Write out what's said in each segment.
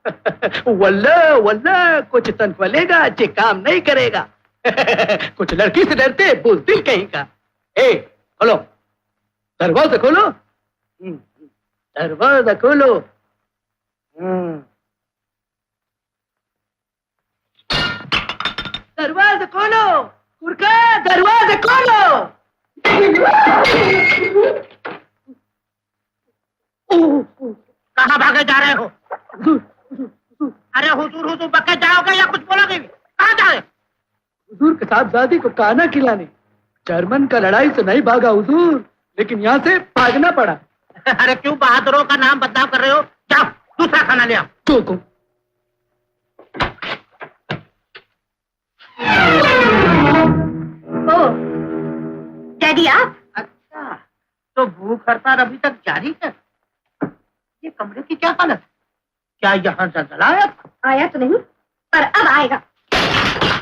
वल्ला वल्ला कुछ तनख्वाह अच्छे काम नहीं करेगा। कुछ लड़की से डरते बुज़दिल कहीं का। ए खोलो दरवाजा खोलो, दरवाजा खोलो। दरवाजा खोलो कुरका, दरवाजा खोलो। कहाँ भागे जा रहे हो? अरे हुजूर हुजूर बके जाओगे या कुछ बोलोगे? कहाँ जा रहे? हुजूर के साहबजादी को खाना खिलाने। जर्मन का लड़ाई से नहीं भागा हुजूर, लेकिन यहाँ से भागना पड़ा। अरे क्यों बहादुरों का नाम बदनाम कर रहे हो? जाओ दूसरा खाना ले आओ। चूको डैडी आप? अच्छा तो भूख हड़ताल अभी तक जारी है। ये कमरे की क्या हालत है? क्या यहाँ जलजला आया था? आया तो नहीं पर अब आएगा।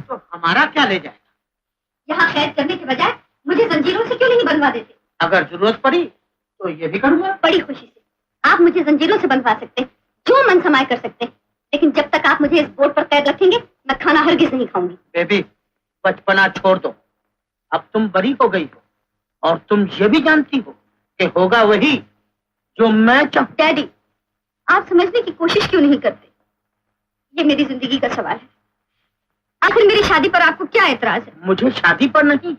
तो हमारा क्या ले जाएगा? यहाँ कैद करने के बजाय मुझे जंजीरों से क्यों नहीं बनवा देते? अगर जरूरत पड़ी तो ये भी करूँगा। बड़ी खुशी से। आप मुझे जंजीरों से बनवा सकते, जो मन समाये कर सकते, लेकिन जब तक आप मुझे इस बोर्ड पर कैद रखेंगे मैं खाना हरगिज नहीं खाऊंगी। बेबी बचपना छोड़ दो, अब तुम बड़ी हो गई हो और तुम ये भी जानती हो कि होगा वही जो मैं चाहूं। डैडी आप समझने की कोशिश क्यों नहीं करते? ये मेरी जिंदगी का सवाल है। आखिर मेरी शादी पर आपको क्या एतराज है? मुझे शादी पर नहीं,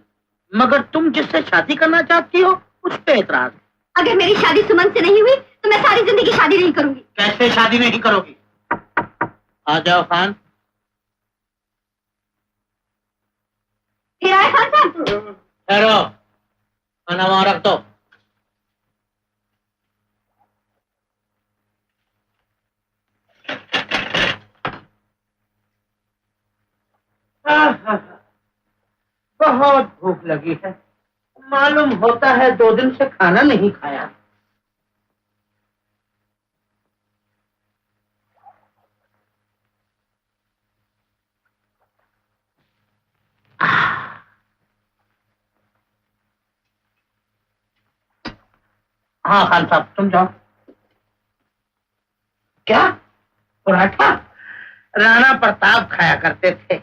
मगर तुम जिससे शादी करना चाहती हो उस पे एतराज है। अगर मेरी शादी सुमन से नहीं हुई तो मैं सारी जिंदगी शादी नहीं करूंगी। कैसे शादी नहीं करोगी? आ जाओ खान। फिर आए खान साहब? ठहरो, खाना वहां रख दो। बहुत भूख लगी है, मालूम होता है 2 दिन से खाना नहीं खाया। हाँ खान साहब तुम जाओ। क्या पराठा? राणा प्रताप खाया करते थे।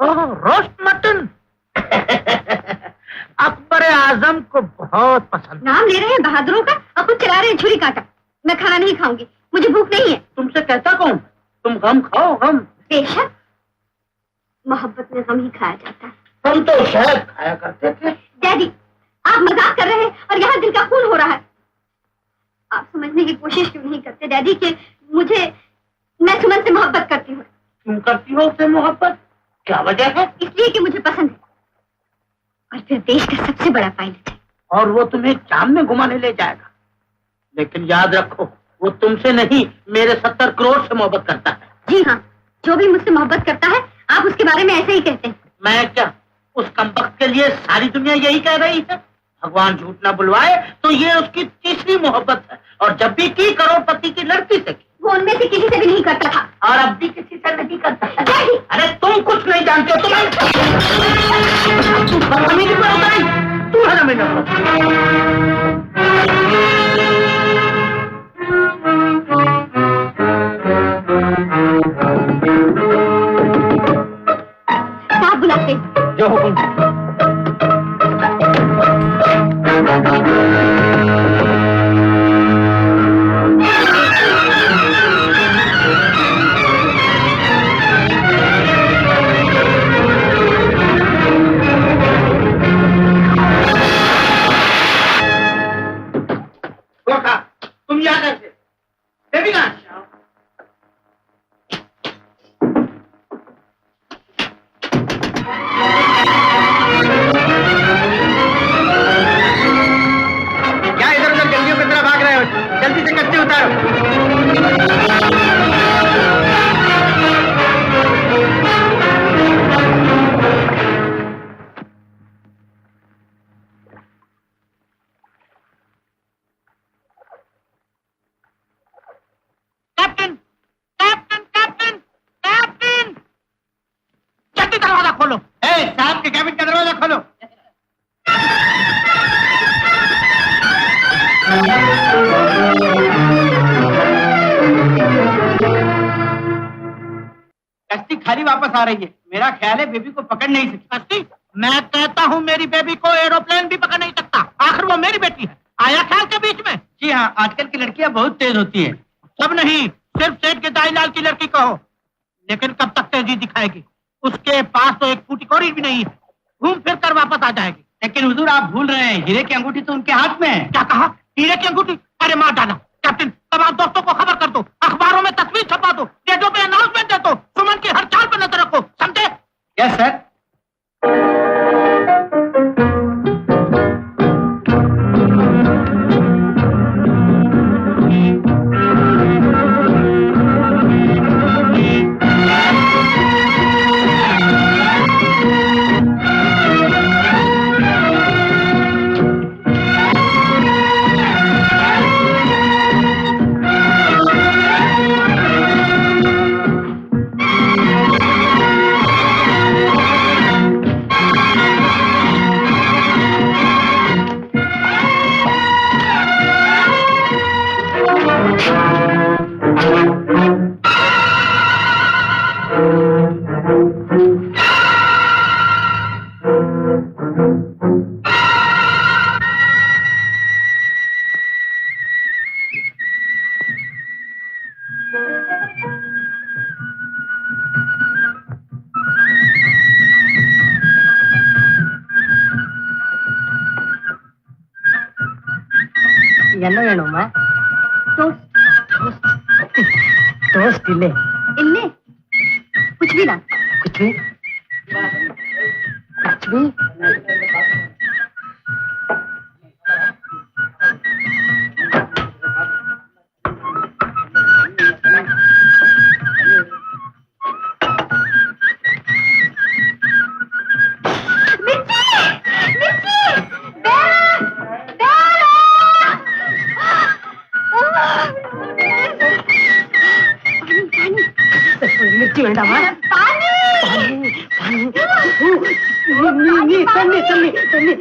ओह रोस्ट मटन। अकबर आजम को बहुत पसंद। नाम ले रहे हैं बहादुरों का और कुछ चला रहे हैं छुरी काटा। मैं खाना नहीं खाऊंगी, मुझे भूख नहीं है। तुमसे कहता कौन? तुम गम खाओ गम। बेशक मोहब्बत में गम ही खाया जाता है। हम तो शहद खाया करते थे। डैडी आप मजाक कर रहे हैं और यहाँ दिल का खून हो रहा है। आप समझने की कोशिश क्यों नहीं करते डैडी कि मैं सुमन से मोहब्बत करती हूँ। तुम करती हो उससे मोहब्बत? क्या वजह है? इसलिए कि मुझे पसंद है और फिर देश का सबसे बड़ा पायलट है। और वो तुम्हें चांद में घुमाने ले जाएगा। लेकिन याद रखो वो तुमसे नहीं मेरे 70 करोड़ से मोहब्बत करता है। जी हाँ, जो भी मुझसे मोहब्बत करता है आप उसके बारे में ऐसे ही कहते हैं। मैं क्या, उस कमबख्त के लिए सारी दुनिया यही कह रही है। भगवान झूठ ना बुलवाए तो ये उसकी तीसरी मोहब्बत है, और जब भी की करोड़पति की लड़की से की। वो उनमें से किसी से भी नहीं करता था और अब भी किसी से नहीं करता है। अरे तुम कुछ नहीं जानते हो। तुम्हें साहब बुलाते। जो हुक्म। तुम यहाँ कैसे? बेबी कहाँ? क्या इधर उधर गलियों की तरह भाग रहे हो? जल्दी से कच्चे उतारो। कैप्टन, कैप्टन, कैप्टन, कैप्टन, जल्दी दरवाजा खोलो। साहब के कैबिन का दरवाजा खोलो। खाली वापस आ रही है। मेरा ख्याल है बेबी को पकड़ नहीं सकती। मैं कहता हूँ मेरी बेबी को एरोप्लेन भी पकड़ नहीं सकता। आखिर वो मेरी बेटी है। आया ख्याल के बीच में? जी हाँ, आजकल की लड़कियां बहुत तेज होती हैं। सब नहीं, सिर्फ सेठ के दाईलाल की लड़की कहो। लेकिन कब तक तेजी दिखाएगी? उसके पास तो एक फूटी कौड़ी भी नहीं है। घूम फिर कर वापस आ जाएगी। लेकिन हुजूर आप भूल रहे हैं, हीरे की अंगूठी तो उनके हाथ में है। क्या कहा? हीरे की अंगूठी? अरे मार डाला। कैप्टन, तमाम दोस्तों को खबर कर दो, अखबारों में तस्वीर छपा दो, रेडियो पे अनाउंसमेंट दे दो, सुमन की हर चाल पर नजर रखो, समझे? Yes sir. என்ன வேணுமா? टोस्ट इल्ले इल्ले कुछ भी ना। कुछ भी कुछ भी। मिर्ची वेंडामा? पानी तन्नी तन्नी तन्नी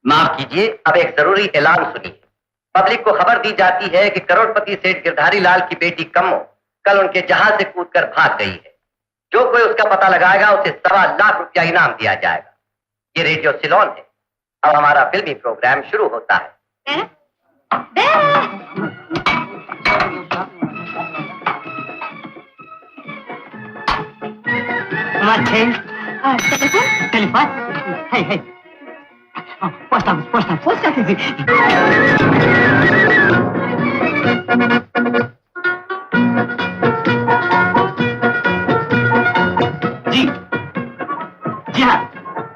माफ कीजिए, अब एक जरूरी ऐलान सुनिए। पब्लिक को खबर दी जाती है कि करोड़पति सेठ गिरधारी लाल की बेटी कम्मो कल उनके जहाज से कूदकर भाग गई है। जो कोई उसका पता लगाएगा उसे 1.25 लाख रुपया इनाम दिया जाएगा। ये रेडियो सिलोन है। अब हमारा फिल्मी प्रोग्राम शुरू होता है। टेलीफोन है पोस्ट ऑफिस जी जी हाँ,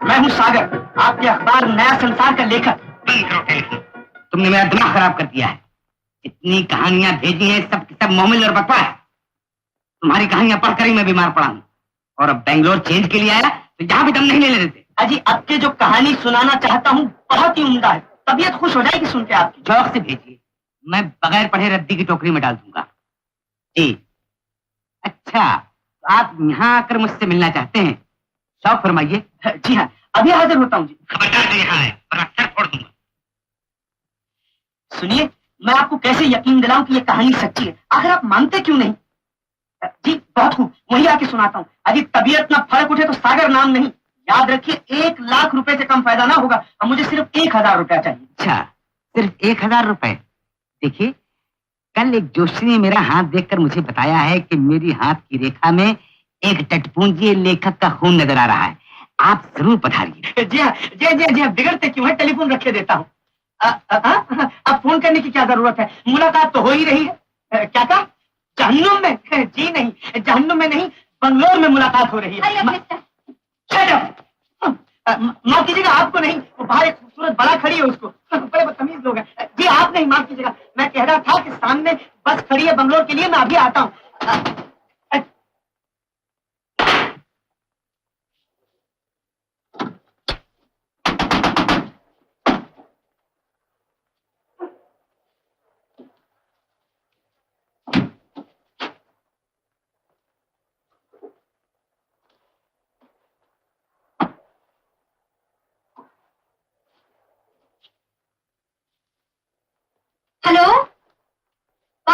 मैं हूँ सागर, आपके अखबार नया संसार का लेखक। तुमने मेरा दिमाग खराब कर दिया है। इतनी कहानियां भेजी हैं, सब मोमिल और बकवास। तुम्हारी कहानियां पढ़कर ही मैं बीमार पड़ा हूँ और अब बेंगलोर चेंज के लिए आया तो यहाँ भी दम नहीं ले लेते। अजी, आपके जो कहानी सुनाना चाहता हूँ बहुत ही उम्दा है। तबीयत खुश हो जाएगी सुन के आपकी। शौक से भेजिए, मैं बगैर पढ़े रद्दी की टोकरी में डाल दूंगा। जी अच्छा, तो आप यहाँ आकर मुझसे मिलना चाहते हैं? शौक फरमाइए। जी हाँ, अभी हाजिर होता हूँ जी। खबरदार यहाँ है और सर फोड़ दूंगा। सुनिए, मैं आपको कैसे यकीन दिलाऊं कि ये कहानी सच्ची है? आखिर आप मानते क्यों नहीं? जी बहुत हूँ, वही आके सुनाता हूँ। अजी, तबीयत ना फर्क उठे तो सागर नाम नहीं। याद रखिए, 1 लाख रुपए से कम फायदा ना होगा और मुझे सिर्फ 1000 रुपया चाहिए। अच्छा, सिर्फ 1000 रुपए? देखिए, कल एक जोशी ने मेरा हाथ देखकर मुझे बताया है कि मेरी हाथ की रेखा में एक टटपूंजी लेखक का खून नजर आ रहा है। आप जरूर पधारिए। जी हाँ, जी हाँ, बिगड़ते क्यों है? टेलीफोन रखे देता हूँ। अब फोन करने की क्या जरूरत है? मुलाकात तो हो ही रही है। क्या कहा? जहन्नुम में? जी नहीं, जहन्नुम में नहीं, बंगलोर में मुलाकात हो रही है। माफ कीजिएगा, आपको नहीं, वो बाहर एक खूबसूरत बड़ा खड़ी है, उसको। बड़े बदतमीज लोग हैं। जी आप नहीं, माफ कीजिएगा। मैं कह रहा था कि सामने बस खड़ी है बंगलोर के लिए, मैं अभी आता हूँ।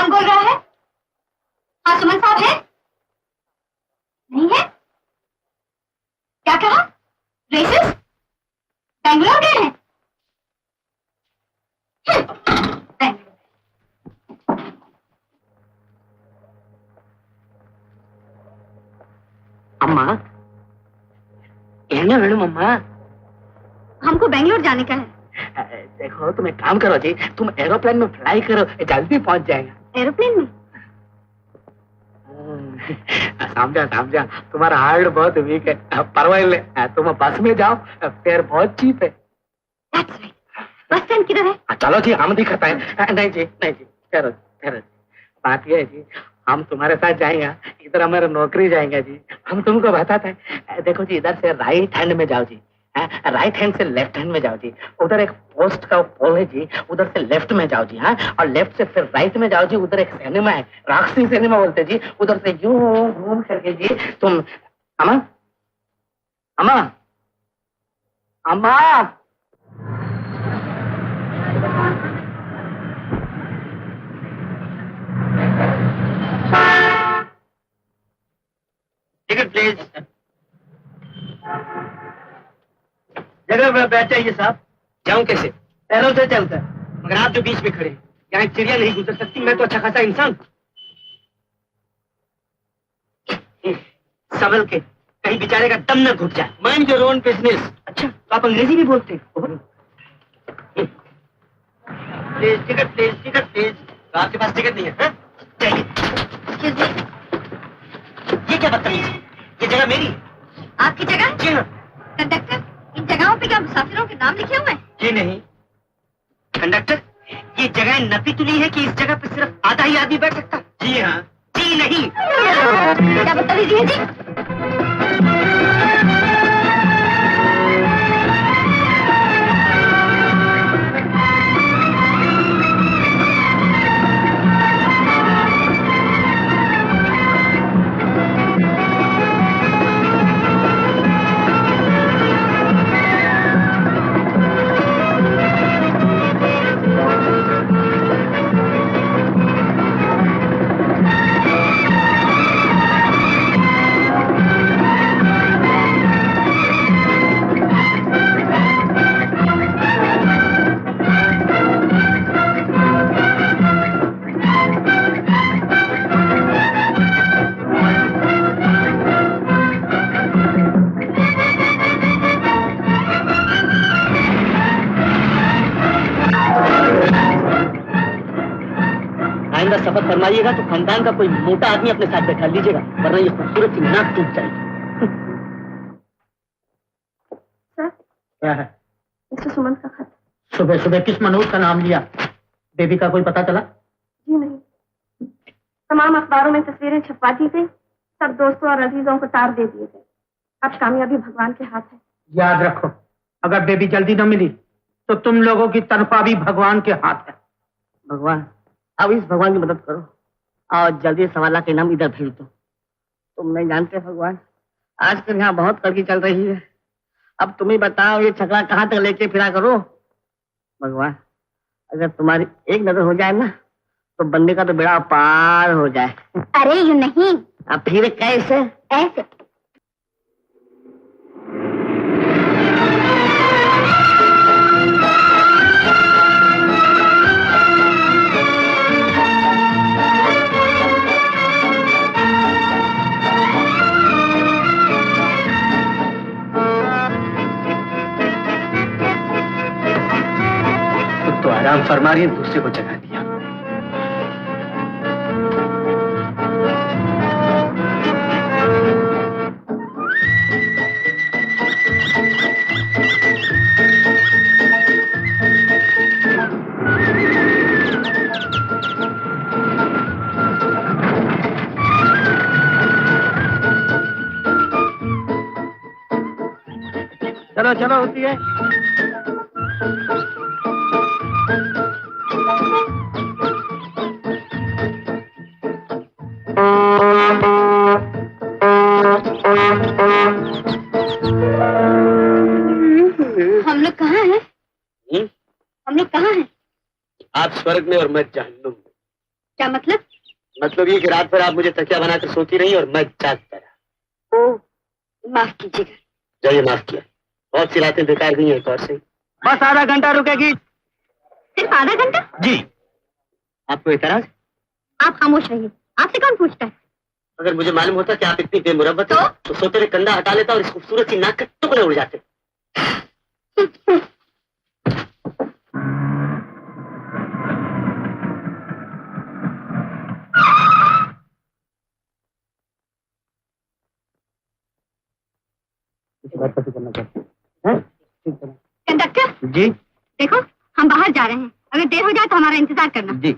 कौन बोल रहा है? हाँ सुमन साहब है? नहीं है? क्या कहा? रेसेस? बेंगलोर गए हैं? अम्मा कहना मैडम अम्मा हमको बेंगलोर जाने का है। देखो तुम एक काम करो जी, तुम एरोप्लेन में फ्लाई करो, जल्दी पहुंच जाएगा। एरोप्लेन में? समझा समझा, तुम्हारा हार्ट बहुत वीक है, परवाइल्ले तुम बस में जाओ, फेयर बहुत चीप है। That's right. बस स्टैंड किधर है? चलो जी हम दिखाता है। नहीं जी ठहरो ठहरो, बात यह है जी हम तुम्हारे साथ जाएंगे, इधर हमारा नौकरी जाएंगे जी, हम तुमको बताते हैं। देखो जी इधर से राइट हैंड में जाओ जी, राइट हैंड से लेफ्ट हैंड में जाओ जी, उधर एक पोस्ट का पोल है जी, उधर से लेफ्ट में जाओ जी, हाँ, और लेफ्ट से फिर राइट में जाओ जी, उधर एक सिनेमा है, राक्षसी सिनेमा बोलते जी, उधर से यूं घूम करके जी तुम। अम्मा अम्मा अम्मा टिकट प्लीज। जगह पर बैठ जाइए साहब। जाऊं कैसे? पैरों से चलकर। मगर आप जो बीच में खड़े, यहाँ एक चिड़िया नहीं गुजर सकती, मैं तो अच्छा खासा इंसान। संभल के, कहीं बेचारे का दम न घुट जाए। Mind your own business. अच्छा, तो आप अंग्रेजी भी बोलते हैं? Please ticket please, ticket please. तो आपके पास टिकट नहीं है? हाँ? चाहिए। ये क्या बदतमीज है? ये जगह मेरी है। आपकी जगह? जी हाँ। कंडक्टर, इन जगहों पे क्या मुसाफिरों के नाम लिखे हुए हैं? जी नहीं। कंडक्टर, ये जगह नपी तुली है कि इस जगह पे सिर्फ आधा ही आदमी बैठ सकता? जी हाँ। जी नहीं। क्या बदतमीजी है जी? सफर फरमाइएगा तो खानदान का कोई मोटा आदमी अपने साथ बैठा लीजिएगा, वरना ये खूबसूरत सी नाक टूट जाएगी। सर, क्या है? मिस्टर सुमन का खत। सुबह सुबह किस मनोज का नाम लिया? बेबी का कोई पता चला? जी नहीं, तमाम अखबारों में तस्वीरें छपवा दी गई, सब दोस्तों और अजीजों को तार दे दिए गए। अब कामयाबी भगवान के हाथ है। याद रखो, अगर बेबी जल्दी न मिली तो तुम लोगों की तनख्वाह भी भगवान के हाथ है। भगवान, अब इस भगवान की मदद करो और जल्दी 1.25 लाख इनाम इधर भेज दो। तुम नहीं जानते भगवान, आजकल यहाँ बहुत कड़की चल रही है। अब तुम ही बताओ ये छकड़ा कहाँ तक लेके फिरा करो। भगवान, अगर तुम्हारी एक नजर हो जाए ना तो बंदे का तो बेड़ा पार हो जाए। अरे यूं नहीं। अब फिर कैसे? ऐसे। तो आराम फरमा रही है, दूसरे को जगा दिया। चलो चलो, होती है। हम लोग कहाँ हैं? हम लोग कहाँ हैं? आप स्वर्ग में और मैं जहन्नुम में। क्या मतलब? मतलब ये कि रात भर आप मुझे तकिया बनाकर सोती रही और मैं जागता रहा। ओ, माफ कीजिएगा। जाइए, माफ किया। बहुत सी रातें बेकार गई हैं, एक और सही। बस आधा घंटा रुकेगी। सिर्फ आधा घंटा? जी। आपको एतराज? आप खामोश रहिए, आपसे कौन पूछता है? अगर मुझे मालूम होता कि आप इतनी बेमुरब्बत हो तो सोते हुए कंधा हटा लेता और इस खूबसूरत सी नाक के टुकड़े उड़ जाते। कंडक्टर जी देखो, हम बाहर जा रहे हैं, अगर देर हो जाए तो हमारा इंतजार करना। जी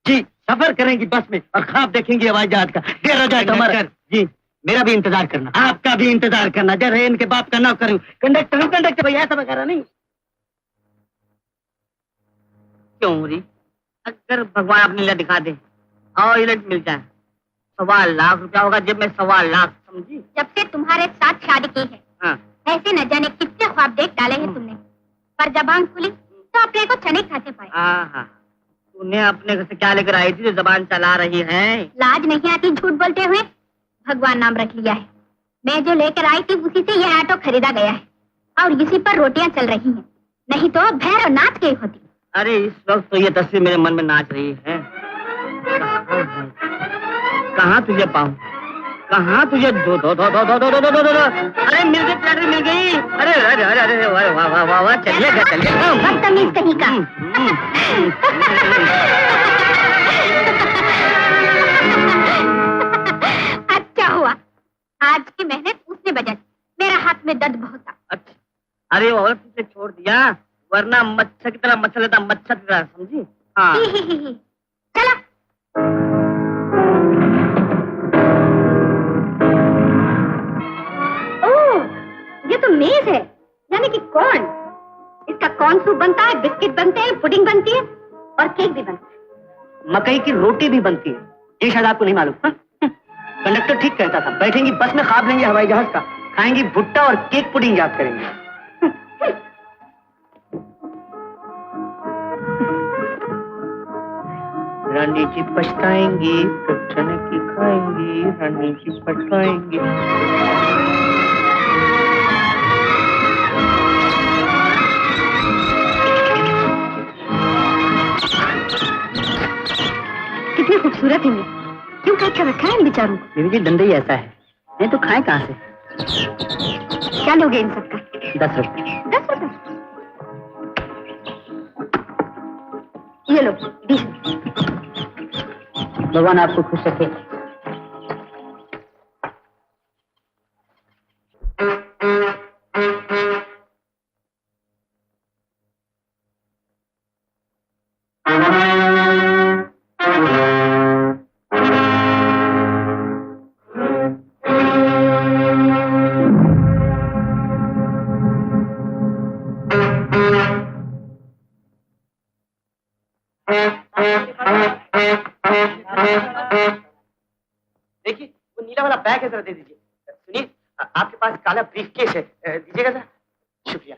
जी, सफर करेंगी बस में और ख्वाब देखेंगी हवाई जहाज का। देर हो जाए तो हमारा। जी, मेरा भी इंतजार करना, आपका भी इंतजार करना। जरा इनके बाप का नौकर हूँ, कंडक्टर हूँ, कंडक्टर भैया, ऐसा वगैरह नहीं। क्यों री? अगर भगवान अपनी लट दिखा दे और ये लट मिल जाए, 1.25 लाख रुपया होगा जब मैं 1.25 लाख, समझी? जब से तुम्हारे साथ शादी की है, हाँ। ऐसे न जाने कितने ख्वाब देख डाले हैं तुमने, पर जबान खुली तो अपने को चने खाते पाए। हाँ, तूने अपने घर से क्या लेकर आई थी जो जबान चला रही है? लाज नहीं आती झूठ बोलते हुए? भगवान नाम रख लिया है। मैं जो लेकर आई थी उसी से यह ऑटो खरीदा गया है और इसी पर रोटियां चल रही हैं, नहीं तो भैरव नाच गई होती। अरे इस वक्त तो ये तस्वीर मेरे मन में नाच रही है। कहाँ तुझे पाऊं? कहाँ तुझे दो दो दो दो दो दो दो दो दो दो। अरे मिल गई, प्लेटर मिल गई। अरे अरे अरे अरे वाह वाह वाह वाह वाह, चलिए चलिए। बदतमीज कहीं का। अच्छा हुआ आज की मेहनत उसने बजा दी, मेरा हाथ में दर्द बहुत था। अच्छा, अरे वो औरत तुझे छोड़ दिया, वरना मच्छर की तरह मच्छर लेता, मच्छर की तरह, समझी? हाँ। चलो। ये तो मेज है, यानी कि कॉर्न। इसका कॉर्न सूप बनता है, बिस्किट बनते हैं, पुडिंग बनती है और केक भी बनता है। मकई की रोटी भी बनती है, ये शायद आपको नहीं मालूम। कंडक्टर ठीक कहता था, बैठेंगी बस में ख्वाब लेंगे हवाई जहाज का, खाएंगी भुट्टा और केक पुडिंग याद करेंगे। रानी जी पछताएंगी, चने की खाएंगी, रानी जी पछताएंगी। कितने खूबसूरत हैं ये, क्यों कैद कर रखा है इन बेचारों को? बीवी जी डंडा ही ऐसा है, नहीं तो खाए कहाँ से? क्या लोगे इन सबका? 10 रुपए। 10 रुपए? ये लो 20 रुपए। भगवान आपको खुश रखे। देखिए वो नीला वाला बैग है, जरा दे दीजिए। सुनिए, आपके पास काला ब्रीफकेस है, दीजिएगा जरा। शुक्रिया।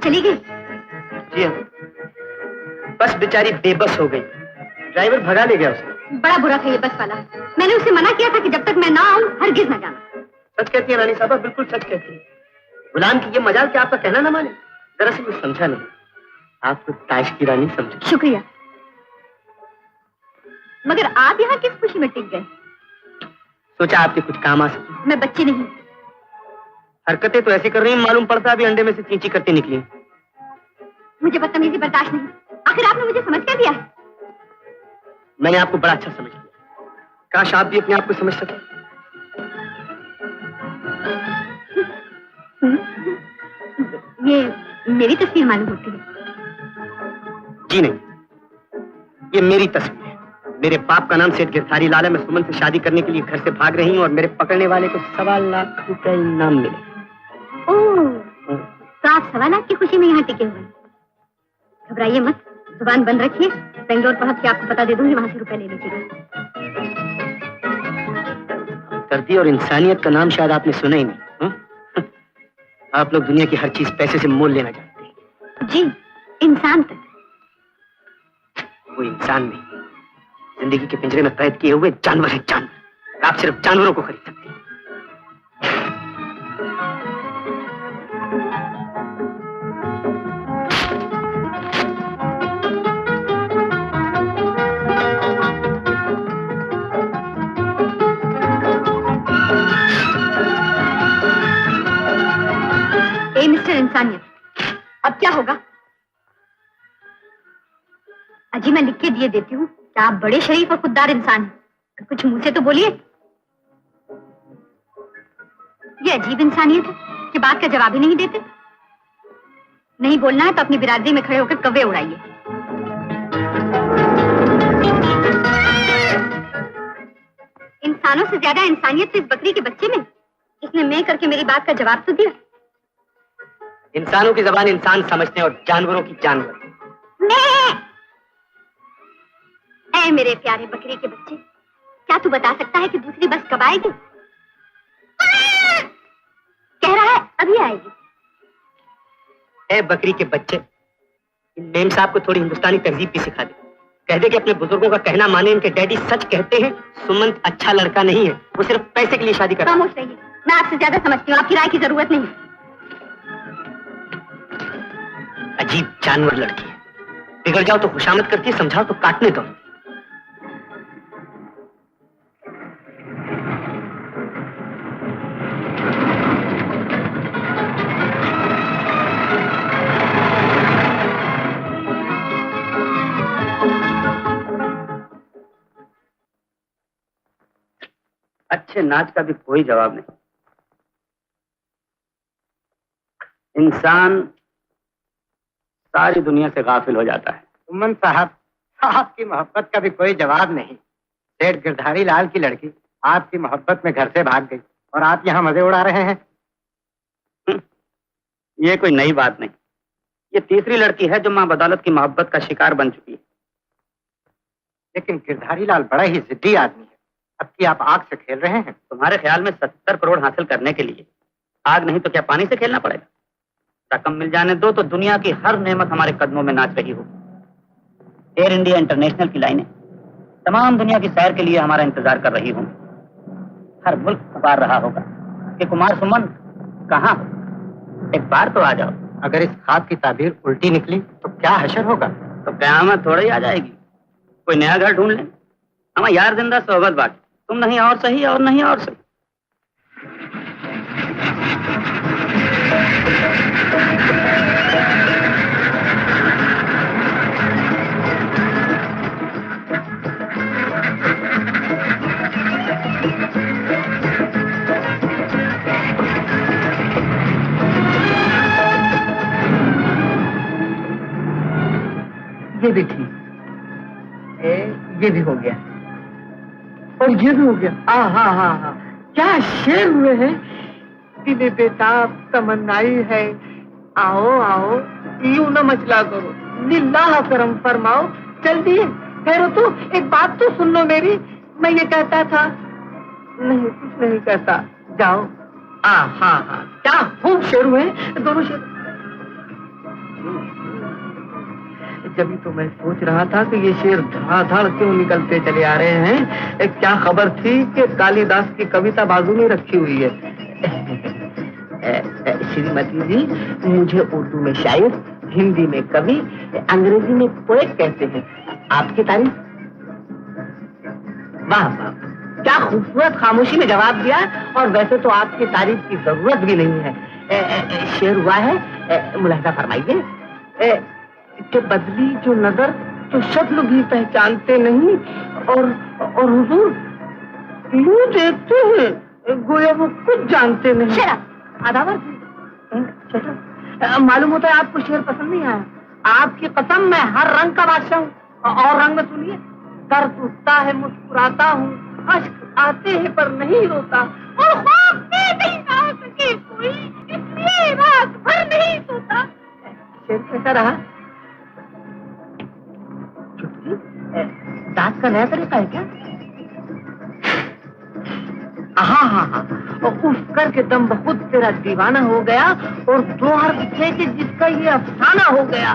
चली गई? जी हाँ, बस बेचारी बेबस हो गई, ड्राइवर भगा ले गया उसे। बड़ा बुरा था ये बस वाला, मैंने उसे मना किया था कि जब तक मैं ना आऊं हरगिज न जाना। सच कहती है रानी साहब, बिल्कुल सच कहती है। गुलाम की ये मजाल कि आपका कहना ना माने। दरअसल वो समझा नहीं, आपको ताश की रानी समझा। शुक्रिया, मगर आप यहाँ किस खुशी में टिक गए? सोचा आपके कुछ काम आ सके। मैं बच्ची नहीं। हरकतें तो ऐसी कर रही हैं, मालूम पड़ता अभी अंडे में से चींची करती निकली। मुझे बदतमीजी बर्दाश्त नहीं। आखिर आपने मुझे समझ क्या दिया है? मैंने आपको बड़ा अच्छा समझ लिया, काश आप भी अपने आप को समझ सके। ये मेरी तस्वीर मालूम होती है। जी नहीं, ये मेरी तस्वीर है। मेरे बाप का नाम सेठ गिरधारी लाल है। मैं सुमन से शादी करने के लिए घर से भाग रही हूँ और मेरे पकड़ने वाले को 1.25 लाख रुपए इनाम मिले। ओह, तो आप 1.25 लाख की खुशी में यहाँ टिके हुए हैं। घबराइए मत, जुबान बंद रखिए। बेंगलोर पहुंच के आपको पता दे दूंगी, वहां से रुपए ले लीजिएगा। दर्दी और इंसानियत का नाम शायद आपने सुना ही नहीं। आप लोग दुनिया की हर चीज पैसे से मोल लेना चाहते हैं। जी, इंसान तक। वो इंसान नहीं, जिंदगी के पिंजरे में कैद किए हुए जानवर है, जानवर। आप सिर्फ जानवरों को खरीद सकते हैं। मिस्टर इंसानियत, अब क्या होगा? अजी मैं लिख के दिए देती हूँ कि आप बड़े शरीफ और खुददार इंसान हैं। कुछ मुंह से तो बोलिए। ये अजीब इंसानियत है कि बात का जवाब ही नहीं देते। नहीं बोलना है तो अपनी बिरादरी में खड़े होकर कव्वे उड़ाइए। इंसानों से ज्यादा इंसानियत तो इस बकरी के बच्चे में। इसने मैं करके मेरी बात का जवाब तो दिया। इंसानों की जबान इंसान समझते हैं और जानवरों की जानवर। ऐ मेरे प्यारे बकरी के बच्चे, क्या तू बता सकता है कि दूसरी बस कब आएगी? कह रहा है अभी आएगी। ऐ बकरी के बच्चे, इन मेम साहब को थोड़ी हिंदुस्तानी तहजीब भी सिखा दे। कह दे कि अपने बुजुर्गों का कहना माने। इनके डैडी सच कहते हैं, सुमंत अच्छा लड़का नहीं है, वो सिर्फ पैसे के लिए शादी करता है। खामोश रहिए, मैं आपसे ज्यादा समझती हूँ, आपकी राय की जरूरत नहीं। अजीब जानवर लड़की है, बिगड़ जाओ तो खुशामद करती है, समझाओ तो काटने दो। अच्छे नाच का भी कोई जवाब नहीं। इंसान सारी दुनिया से गाफिल हो जाता है। सुमन साहब, आपकी मोहब्बत का भी कोई जवाब नहीं। सेठ गिरधारी लाल की लड़की आपकी मोहब्बत में घर से भाग गई और आप यहाँ मजे उड़ा रहे हैं। ये कोई नई बात नहीं। ये तीसरी लड़की है जो मां बदौलत की मोहब्बत का शिकार बन चुकी है। लेकिन गिरधारी लाल बड़ा ही जिद्दी आदमी है। अब की आप आग से खेल रहे हैं। तुम्हारे ख्याल में 70 करोड़ हासिल करने के लिए आग नहीं तो क्या पानी से खेलना पड़ेगा? रकम मिल जाने दो तो दुनिया की हर नेमत हमारे कदमों में नाच रही होगी। एयर इंडिया इंटरनेशनल की लाइनें तमाम दुनिया की सैर के लिए हमारा इंतजार कर रही होंगी। हर मुल्क पुकार रहा होगा कि कुमार सुमन कहाँ हो, एक बार तो आ जाओ। अगर इस ख्वाब की ताबीर उल्टी निकली तो क्या हशर होगा? तो कयामत थोड़ी ही आ जाएगी। कोई नया घर ढूंढ लें। हमें यार जिंदा सोहबत बाकी, तुम नहीं और सही और नहीं और सही। ये भी ठीक, ये भी हो गया और ये भी हो गया। हाँ, क्या शेर हुए हैं। दिले बेताब तमन्नाई है, आओ आओ यूं न मचला करो, लिल्लाह करम फरमाओ, जल्दी ठहरो तो, एक बात तो सुन लो मेरी। मैं ये कहता था, नहीं कुछ नहीं कहता, जाओ। हाँ, क्या खूब शेर हुए दोनों शेर। जब तो मैं सोच रहा था कि ये शेर धड़ाधड़ क्यों निकलते चले आ रहे हैं। क्या खबर थी कि कालिदास की कविता बाजू में रखी हुई है। श्रीमती जी, मुझे उर्दू में शायर, हिंदी में कवि, अंग्रेजी में पोएट कहते हैं। आपकी तारीफ। वाह वाह, क्या खूबसूरत खामोशी में जवाब दिया। और वैसे तो आपकी तारीफ की जरूरत भी नहीं है। शेर हुआ है, मुलाहिजा फरमाइए कि बदली जो नजर तो शक्ल भी पहचानते नहीं, और हुजूर यूं देखते हैं गोया वो कुछ जानते नहीं। अदावर छोटा, मालूम होता है आपको शेर पसंद नहीं आया। आपकी कसम, मैं हर रंग का बादशाह हूँ। और रंग में सुनिए, दर्द उठता है मुस्कुराता हूँ, अश्क आते हैं पर नहीं रोता, और ख्वाब में नहीं आ सके कोई, इसलिए रात भर नहीं सोता। शेर कैसा रहा? दांत का नया तरीका है क्या? हाँ हाँ हाँ, उस करके दम बहुत तेरा दीवाना हो गया, और 2 हर्फ थे कि जिसका ये अफसाना हो गया।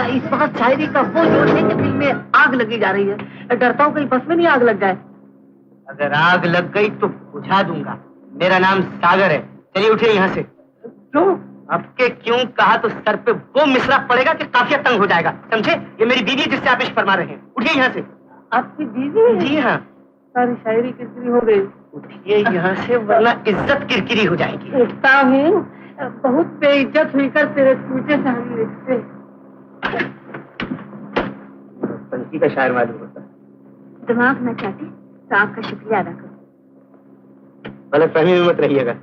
इस वक्त शायरी का वो जोश है कि दिल में आग लगी जा रही है। डरता हूँ कहीं बस में नहीं आग लग जाए। अगर आग लग गई तो बुझा दूंगा। मेरा नाम सागर है। चलिए उठिए यहाँ से। क्यों? आपके क्यों कहा तो सर पे वो मिसरा पड़ेगा कि काफिया तंग हो जाएगा, समझे? ये मेरी बीवी जिससे आप इश्क फरमा रहे हैं। उठिए यहाँ से। आपकी बीवी? जी हाँ। सारी शायरी किरकिरी हो गई। उठिए यहाँ से, वरना इज्जत किरकिरी हो जाएगी। उठता हूँ, बहुत बेइज्जत हुई कर तेरे पूछे से हम लिखते। पंछी का शायर मालूम होता है। दिमाग न चाहते तो आपका शुक्रिया अदा करो। गलतफहमी में मत रहिएगा।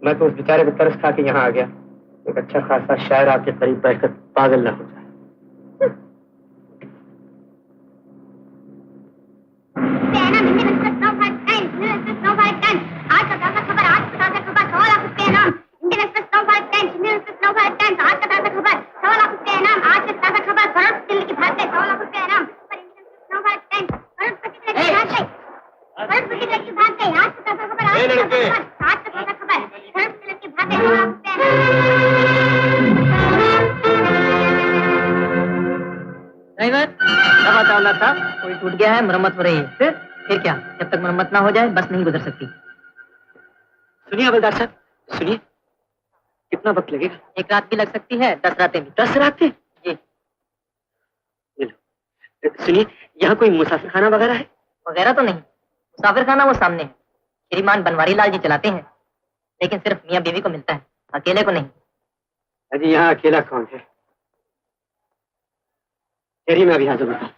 मैं तो उस बेचारे को तरस खा के यहाँ आ गया। एक अच्छा खासा शायर आपके करीब बैठकर पागल न हो जाए। था, कोई टूट गया है, मरम्मत हो रही है। फिर क्या? जब तक मरम्मत ना हो जाए बस नहीं गुजर सकती। सुनिए हवलदार साहब, सुनिए, कितना वक्त लगेगा? 1 रात भी लग सकती है, 10 रातें भी। 10 रातें? जी। सुनिए, यहाँ कोई मुसाफिर खाना वगैरह है? वगैरह तो नहीं, मुसाफिर खाना वो सामने है। श्रीमान बनवारी लाल जी चलाते हैं, लेकिन सिर्फ मियाँ बीवी को मिलता है, अकेले को नहीं। अजी यहाँ अकेला कौन है? तेरी मैं अभी हाजिर होता हूँ।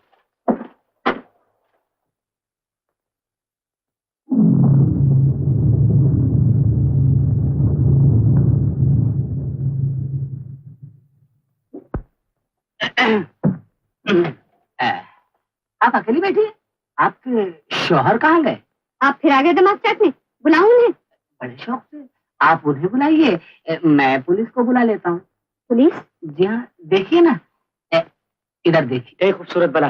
आप अकेली बैठी हैं? आपके शौहर कहाँ गए? आप फिर आ गए दिमाग चाटने, बुलाऊं उन्हें? बड़े शौक से। आप उन्हें बुलाइए, मैं पुलिस को बुला लेता हूँ। पुलिस? जी हाँ, देखिए ना, इधर देखिए। एक खूबसूरत बला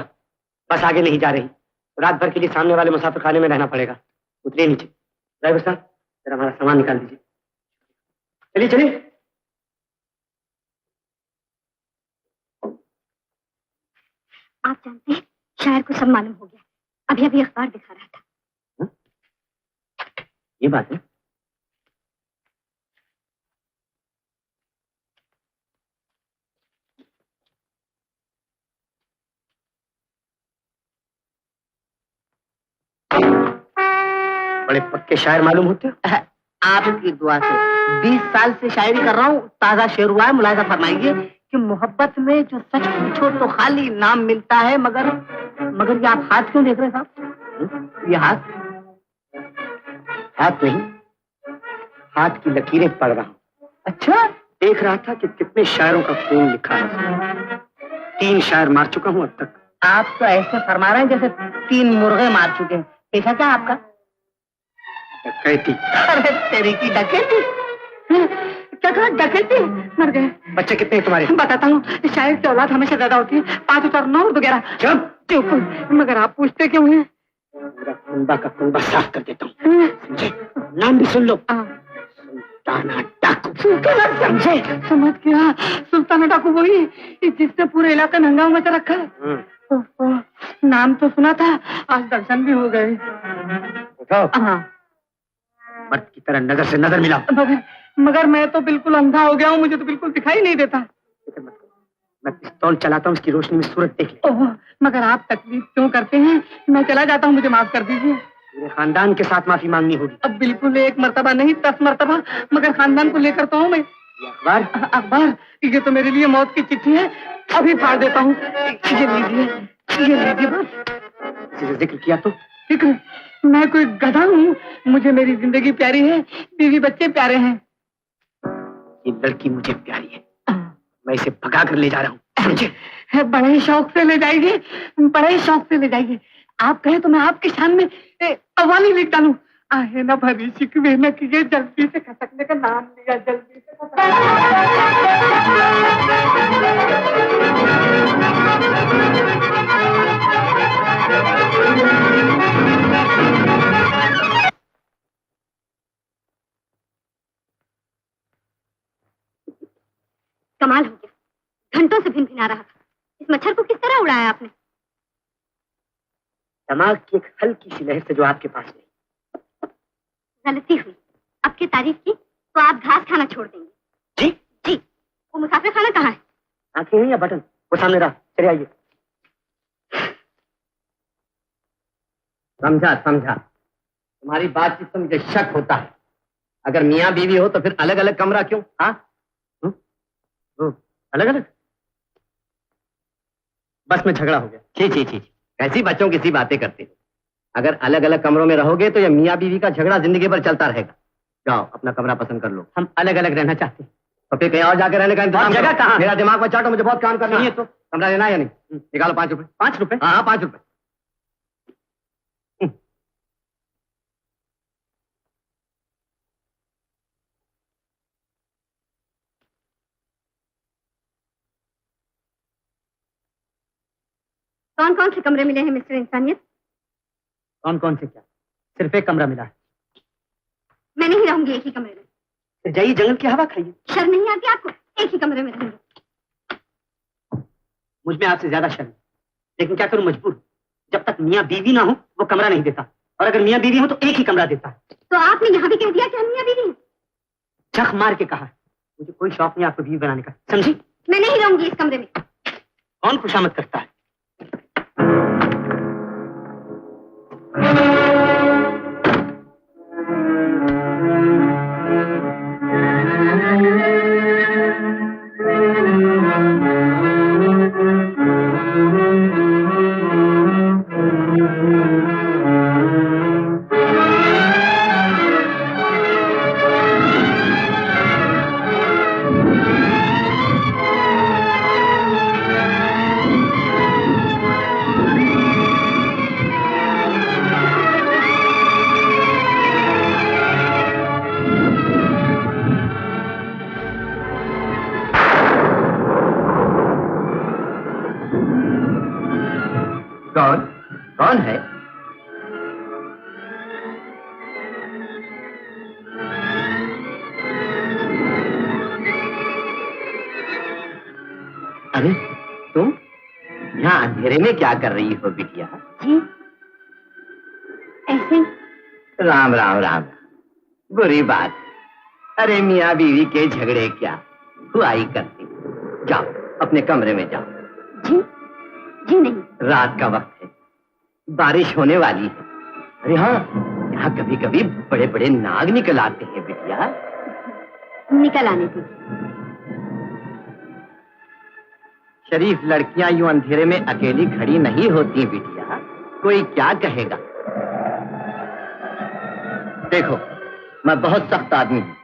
बस आगे नहीं जा रही। रात भर के लिए सामने वाले मुसाफिर खाने में रहना पड़ेगा। उतरिए नीचे। ड्राइवर साहब, जरा हमारा सामान निकाल दीजिए। चलिए चलिए। आप जानते हैं, शायर को सब मालूम हो गया। अभी अभी अखबार दिखा रहा था। ये बात है? बड़े पक्के शायर मालूम होते हो। आपकी दुआ से 20 साल से शायरी कर रहा हूँ। ताजा शेर हुआ है, मुलाहिजा फरमाइए कि मोहब्बत में जो सच पूछो तो खाली नाम मिलता है, मगर ये आप हाथ क्यों देख रहे हैं साहब? ये हाथ नहीं, हाथ की लकीरें पढ़ रहा हूँ। अच्छा, देख रहा था कि कितने शायरों का खून लिखा है। 3 शायर मार चुका हूँ अब तक। आप तो ऐसे फरमा रहे हैं जैसे 3 मुर्गे मार चुके हैं। पेशा क्या आपका? डकैती। अरे तेरी की डकैती? क्या कहा? डकैती? मर गए। बच्चे कितने हैं तुम्हारे? बताता हूँ, शायर की औलाद हमेशा ज्यादा होती है, 5 और 9 वगैरह। चुप। मगर आप पूछते क्यों हैं? मेरा कुंबा का कुंबा साफ कर देता हूँ, समझे? नाम भी सुन लो। सुल्ताना डाकू। समझे? समझ गया, सुल्ताना डाकू वही जिसने पूरे इलाके में हंगामा मचा रखा है। नाम तो सुना था, आज दर्शन भी हो गए। हाँ, मर्द की तरह नजर से नजर मिला। मगर मैं तो बिल्कुल अंधा हो गया हूँ, मुझे तो बिल्कुल दिखाई नहीं देता। मैं पिस्तौल चलाता हूँ, उसकी रोशनी में सूरत देख ले। मगर आप तकलीफ क्यों करते हैं? मैं चला जाता हूँ, मुझे माफ कर दीजिए। मेरे खानदान के साथ माफी मांगनी होगी। अब बिल्कुल 1 मर्तबा नहीं, 10 मर्तबा, मगर खानदान को लेकर तो हूँ मैं। अखबार, ये तो मेरे लिए मौत की चिट्ठी है, अभी फाड़ देता हूँ। ये लीजिए बस। जिक्र किया तो फिक्र, मैं कोई गधा हूँ? मुझे मेरी जिंदगी प्यारी है, बीवी बच्चे प्यारे हैं। ये लड़की मुझे प्यारी है, मैं इसे भगा कर ले जा रहा हूँ, समझे? बड़े ही शौक से ले जाइए, बड़े ही शौक से ले जाइए। आप कहे तो मैं आपके शान में कव्वाली लिख डालूं। आहे ना भरी शिकवे न किए, जल्दी से खसकने का नाम लिया, जल्दी से कमाल हो गया, घंटों से भिनभिना रहा था। इस मच्छर को किस तरह उड़ाया आपने? दिमाग की एक हल्की सी लहर से जो आपके पास नहीं। गलती हुई, आपकी तारीफ की तो आप घास खाना छोड़ देंगे। जी जी, वो मुसाफिर खाना कहाँ है? आंखें हैं या बटन? वो सामने रहा, चलिए आइए। समझा समझा, तुम्हारी बातचीत से मुझे शक होता है। अगर मियाँ बीवी हो तो फिर अलग अलग कमरा क्यों? हाँ, अलग अलग बस में झगड़ा हो गया। छी छी छी, ऐसी बच्चों की सी बातें करते हो। अगर अलग अलग कमरों में रहोगे तो ये मियाँ बीवी का झगड़ा जिंदगी भर चलता रहेगा। जाओ अपना कमरा पसंद कर लो। हम अलग अलग रहना चाहते हैं। तो फिर कहीं और जाकर रहने का इंतजाम जगह कहाँ? मेरा दिमाग में चाटो, मुझे बहुत काम करना है। तो कमरा लेना है या नहीं? निकालो 5 रुपए। 5 रुपए? हाँ 5 रुपए। कौन कौन से कमरे मिले हैं मिस्टर इंसानियत? कौन कौन से क्या, सिर्फ एक कमरा मिला है। मैं नहीं रहूंगी एक ही कमरे में। फिर जाइए जंगल की हवा खाइए। शर्म नहीं आती आपको? एक ही कमरे में रहेंगे। मुझ में आपसे ज्यादा शर्म, लेकिन क्या करूं, मजबूर। जब तक मियाँ बीवी ना हो वो कमरा नहीं देता, और अगर मियाँ बीवी हो तो एक ही कमरा देता है। तो आपने यहाँ भी कह दिया कि हम मियाँ बीवी हैं? झक मार के कहा, मुझे कोई शौक नहीं आपको बीवी बनाने का, समझी? मैं नहीं रहूंगी इस कमरे में। कौन खुशामद करता है? कौन कौन है? अरे तुम यहाँ अंधेरे में क्या कर रही हो बिटिया? जी ऐसे। राम राम राम, बुरी बात। अरे मियाँ बीवी के झगड़े क्या हुआ ही करती। जाओ अपने कमरे में जाओ। जी जी नहीं। रात का वक्त है, बारिश होने वाली है। अरे हाँ, यहाँ कभी कभी बड़े बड़े नाग निकल आते हैं बिटिया। निकल आने दीजिए। शरीफ लड़कियां यूं अंधेरे में अकेली खड़ी नहीं होती बिटिया, कोई क्या कहेगा। देखो मैं बहुत सख्त आदमी हूँ,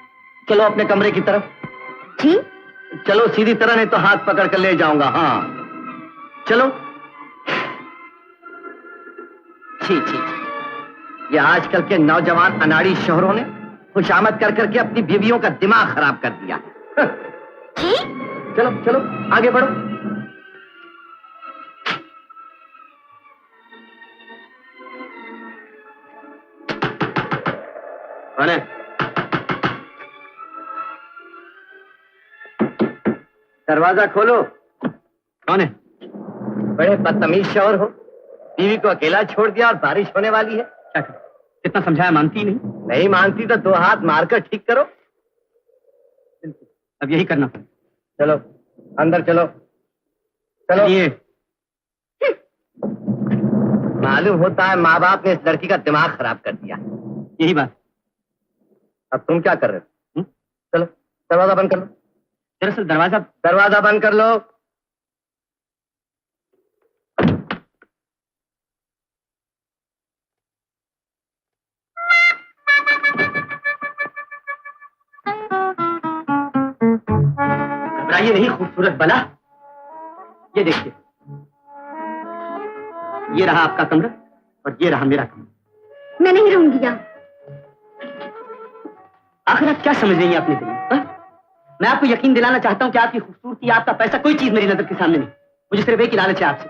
चलो अपने कमरे की तरफ। जी चलो सीधी तरह, नहीं तो हाथ पकड़ कर ले जाऊंगा। हाँ चलो। छी छी, ये आजकल के नौजवान अनाड़ी शोहरों ने खुशामद कर करके अपनी बीवियों का दिमाग खराब कर दिया है। जी चलो चलो आगे बढ़ो। कौन है? दरवाजा खोलो। कौन है? बड़े बदतमीज शौहर हो, बीवी को अकेला छोड़ दिया और बारिश होने वाली है। क्या करूं? कितना समझाया मानती नहीं। नहीं मानती तो 2 हाथ मारकर ठीक करो। अब यही करना पड़ेगा। चलो अंदर चलो। चलो। ये मालूम होता है माँ बाप ने इस लड़की का दिमाग खराब कर दिया। यही बात। अब तुम क्या कर रहे हो? चलो दरवाजा बंद कर लो। दरअसल दरवाजा बंद कर लो। घबराइए नहीं खूबसूरत बला, ये देखिए, ये रहा आपका कमरा और ये रहा मेरा कमरा। मैं नहीं रहूंगी यहाँ। आखिर आप क्या समझ रही हैं अपने दिल में? मैं आपको यकीन दिलाना चाहता हूं कि आपकी खूबसूरती, आपका पैसा, कोई चीज मेरी नजर के सामने नहीं। मुझे सिर्फ एक ही लालच है आपसे,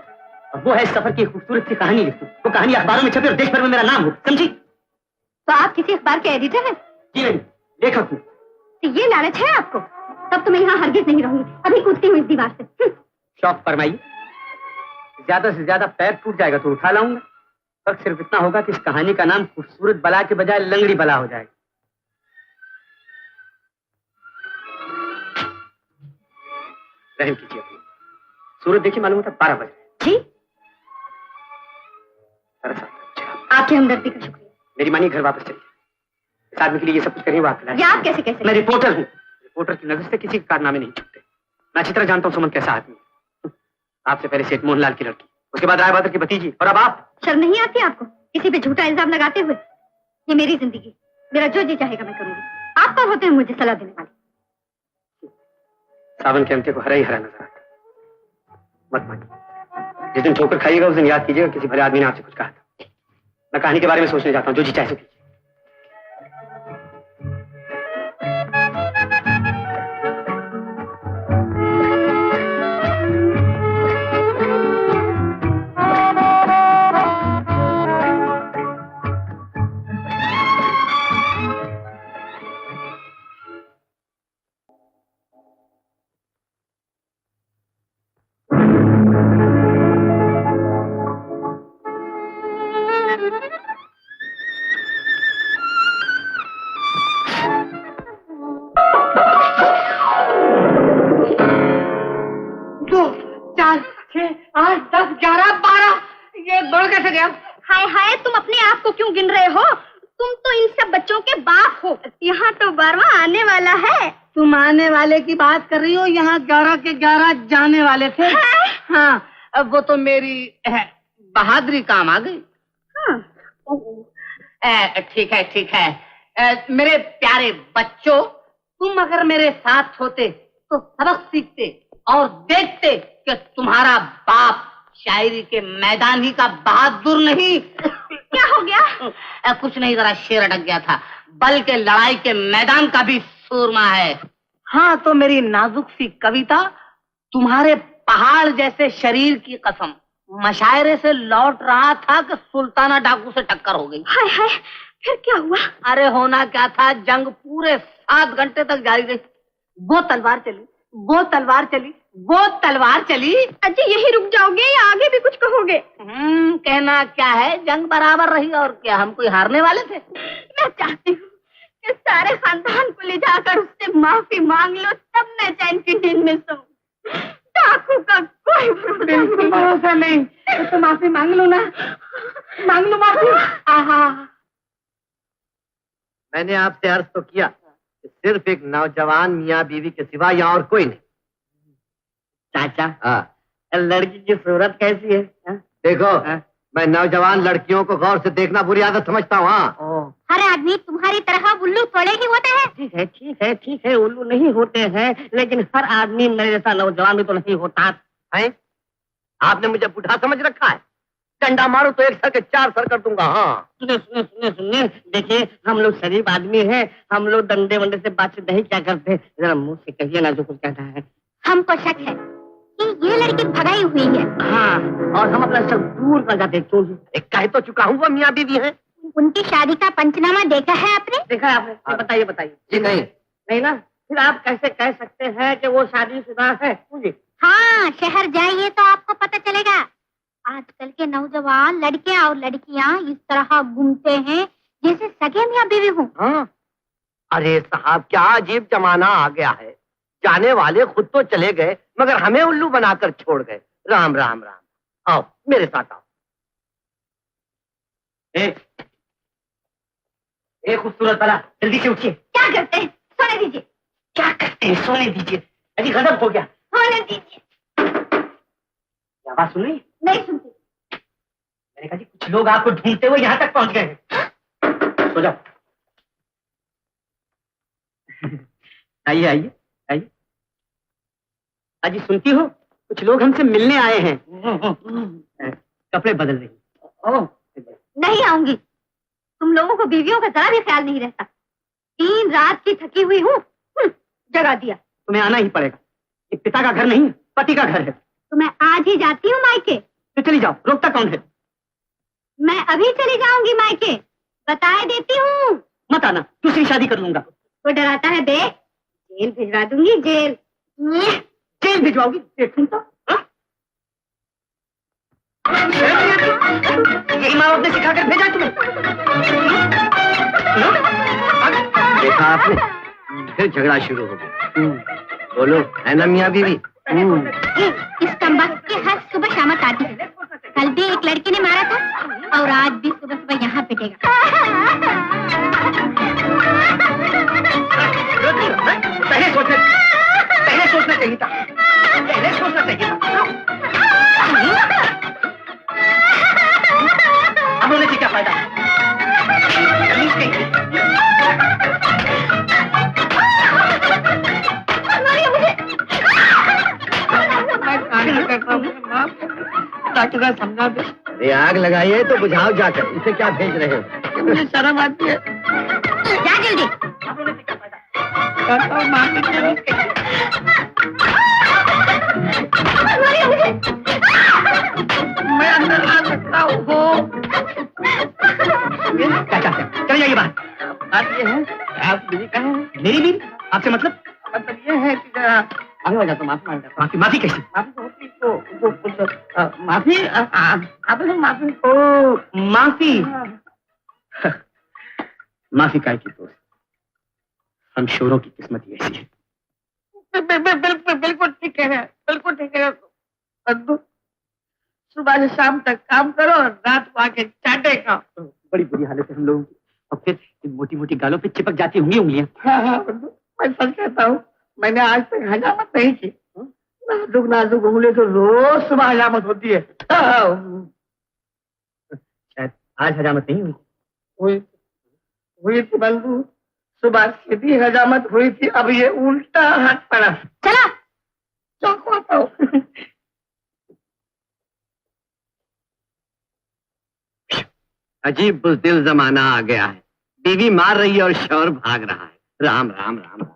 और वो है इस सफर की एक खूबसूरत सी कहानी लिखूं, वो कहानी अखबारों में छपे और देश भर में मेरा नाम हो, समझी? तो आप किसी अखबार के एडिटर हैं? जी नहीं, लेखक हूँ। तो ये लालच है आपको? तब तो मैं यहाँ हरगिज नहीं रहूंगी, अभी कूदती हूँ इस दीवार से। शौक फरमाइए, ज्यादा से ज्यादा पैर टूट जाएगा तो उठा लाऊंगा। फर्क सिर्फ इतना होगा कि इस कहानी का नाम खूबसूरत बला के बजाय लंगड़ी बला हो जाएगा। रहम कीजिए अपनी। सूरज देखिए, मालूम होता 12 बज रहे। जी, आपकी हमदर्दी का शुक्रिया। मेरी मानिए, घर वापस चलिए। इस आदमी के लिए ये सब कुछ करें, वो आपके ये आप कैसे कैसे? मैं रिपोर्टर हूँ, रिपोर्टर की नजर से किसी के कारनामे नहीं छुपते। मैं अच्छी तरह जानता हूँ सुमन कैसा आदमी है। आपसे पहले सेठ मोहनलाल की लड़की, उसके बाद राय बहादुर की भतीजी, और अब आप। शर्म नहीं आती आपको किसी पे झूठा इल्जाम लगाते हुए? ये मेरी जिंदगी, मेरा जो जी चाहेगा मैं करूंगी। आप कौन होते हैं मुझे सलाह देने वाले? सावन के अंत्य को हरा ही हरा नजर आता है। मत मानिए, जिस दिन ठोकर खाइएगा उस दिन याद कीजिएगा किसी भले आदमी ने आपसे कुछ कहा था। मैं कहानी के बारे में सोचने जाता हूँ, जो जी चाहे सो कीजिए। हाय हाय, तुम अपने आप को क्यों गिन रहे हो? तुम तो इन सब बच्चों के बाप हो। यहाँ तो 12वां आने वाला है। तुम आने वाले की बात कर रही हो? यहाँ 11 के 11 जाने वाले थे। हाँ, अब वो तो मेरी बहादुरी काम आ गई। ठीक है ठीक है। मेरे प्यारे बच्चों, तुम अगर मेरे साथ होते तो सबक सीखते और देखते कि तुम्हारा बाप शायरी के मैदान ही का बहादुर नहीं। क्या हो गया? कुछ नहीं, जरा शेर अटक गया था। बल्कि लड़ाई के मैदान का भी सूरमा है। हाँ, तो मेरी नाजुक सी कविता, तुम्हारे पहाड़ जैसे शरीर की कसम, मशायरे से लौट रहा था कि सुल्ताना डाकू से टक्कर हो गई। हाय हाय, फिर क्या हुआ? अरे होना क्या था, जंग पूरे 7 घंटे तक जारी रही। वो तलवार चली, वो तलवार चली, वो तलवार चली। अजी यही रुक जाओगे या आगे भी कुछ कहोगे? कहना क्या है, जंग बराबर रही और क्या हम कोई हारने वाले थे? मैं चाहती हूँ कि सारे खानदान को ले जाकर उससे माफी मांग लो, तब मैं चैन की नींद में सोऊं। डाकू का कोई भरोसा नहीं। तो माफी मांग लो ना, मांग लो माफी। आहा, मैंने आपसे अर्ज तो किया कि सिर्फ एक नौजवान मियाँ बीवी के सिवा यहाँ और कोई नहीं। चाचा, हाँ, लड़की की सूरत कैसी है? देखो, मैं नौजवान लड़कियों को गौर से देखना बुरी आदत समझता हूँ। हाँ, हर आदमी तुम्हारी तरह उल्लू थोड़े ही होते हैं। ठीक है ठीक है ठीक है, उल्लू नहीं होते हैं, लेकिन हर आदमी मेरे जैसा नौजवान भी तो नहीं होता है? आपने मुझे बुढ़ा समझ रखा है? डंडा मारो तो एक सर के 4 सर कर दूंगा। हाँ, सुने सुने सुने सुने, देखिए हम लोग शरीफ आदमी हैं, हम लोग डंडे वंडे से बातचीत नहीं क्या करते। जरा मुंह से कहिए ना जो कुछ कहना है। हमको शक है कि ये लड़की भगाई हुई है। हाँ, और हम अपना सब दूर कर जाते क्यों? एक कह तो चुका हूँ, वो मियाँ बीवी है। उनकी शादी का पंचनामा देखा है आपने? देखा है आपने? ये बताइए बताइए। जी नहीं। नहीं ना, फिर आप कैसे कह सकते हैं कि वो शादीशुदा है? हाँ, शहर जाइए तो आपको पता चलेगा। आजकल के नौजवान लड़के और लड़कियां इस तरह घूमते हैं जैसे सगे मियाँ बीवी हों। हाँ, अरे साहब, क्या अजीब जमाना आ गया है। जाने वाले खुद तो चले गए, मगर हमें उल्लू बनाकर छोड़ गए। राम राम राम। आओ मेरे साथ आओ। खूबसूरत बला, जल्दी से उठिए। क्या करते हैं? सोने दीजिए। क्या करते हैं? सोने दीजिए। अजी गजब हो गया। सोने दीजिए। आवाज सुन रही? नहीं सुनती। मैंने कहा जी, कुछ लोग आपको ढूंढते हुए यहाँ तक पहुंच गए हैं। सो जाओ। आइए आइए आइए। अजी सुनती हो, कुछ लोग हमसे मिलने आए हैं। कपड़े बदल रही। नहीं आऊंगी। तुम लोगों को बीवियों का जरा भी ख्याल नहीं रहता। 3 रात की थकी हुई हूँ, जगा दिया। तुम्हें आना ही पड़ेगा। ये पिता का घर नहीं, पति का घर है। तो मैं आज ही जाती हूँ मायके। तो चली जाओ, रोकता कौन है? मैं अभी चली जाऊंगी मायके, बताए देती हूँ। मत आना, दूसरी शादी कर लूंगा। वो डराता है बे, जेल भिजवा दूंगी, जेल। जेल भिजवाओगी? देखूं तो। यही माँ बाप ने सिखा कर भेजा तुम्हें। देखा आपने, फिर झगड़ा शुरू हो गया। बोलो, है ना मियाँ बीवी? इस कमबख्त की हर सुबह शामत आती है। कल भी एक लड़के ने मारा था और आज भी सुबह सुबह यहाँ पिटेगा। पहले सोचना चाहिए था। पहले सोचना चाहिए था। अब होने से क्या फायदा? डॉक्टर समझा दे। अरे आग लगाइए तो बुझाओ जाकर, इसे क्या भेज रहे हो? मुझे शर्म आती है। जा जल्दी। मैं अंदर आ सकता हूँ। क्या चाहते हैं? चले जाइए बाहर। बात ये है, आप बीवी कहाँ हैं? मेरी बीवी? आपसे मतलब ये है कि आगे हो जाता, माफी मांग जाता। माफी? माफी कैसी? माफी तो होती तो कुछ माफी आप माफी। ओ माफी। माफी काय की दोस्त, हम शोरों की किस्मत ही ऐसी है। बिल्कुल ठीक है, बिल्कुल ठीक है। सुबह से शाम तक काम करो, रात को आके चाटे खाओ। बड़ी बुरी हालत है हम लोगों की, और फिर मोटी मोटी गालों पे चिपक जाती होंगी उंगलियां। हाँ, मैं सच कहता हूँ, मैंने आज तक हजामत नहीं की। नाजुक नाजुक उंगली तो रोज सुबह हजामत होती है। शायद आज हजामत नहीं हुई। हुई थी बंधु, सुबह सीधी हजामत हुई थी, अब ये उल्टा हाथ पड़ा। चला। चौंकता हूँ। अजीब बुज़दिल जमाना आ गया है। बीवी मार रही है और शौहर भाग रहा है। राम राम राम राम।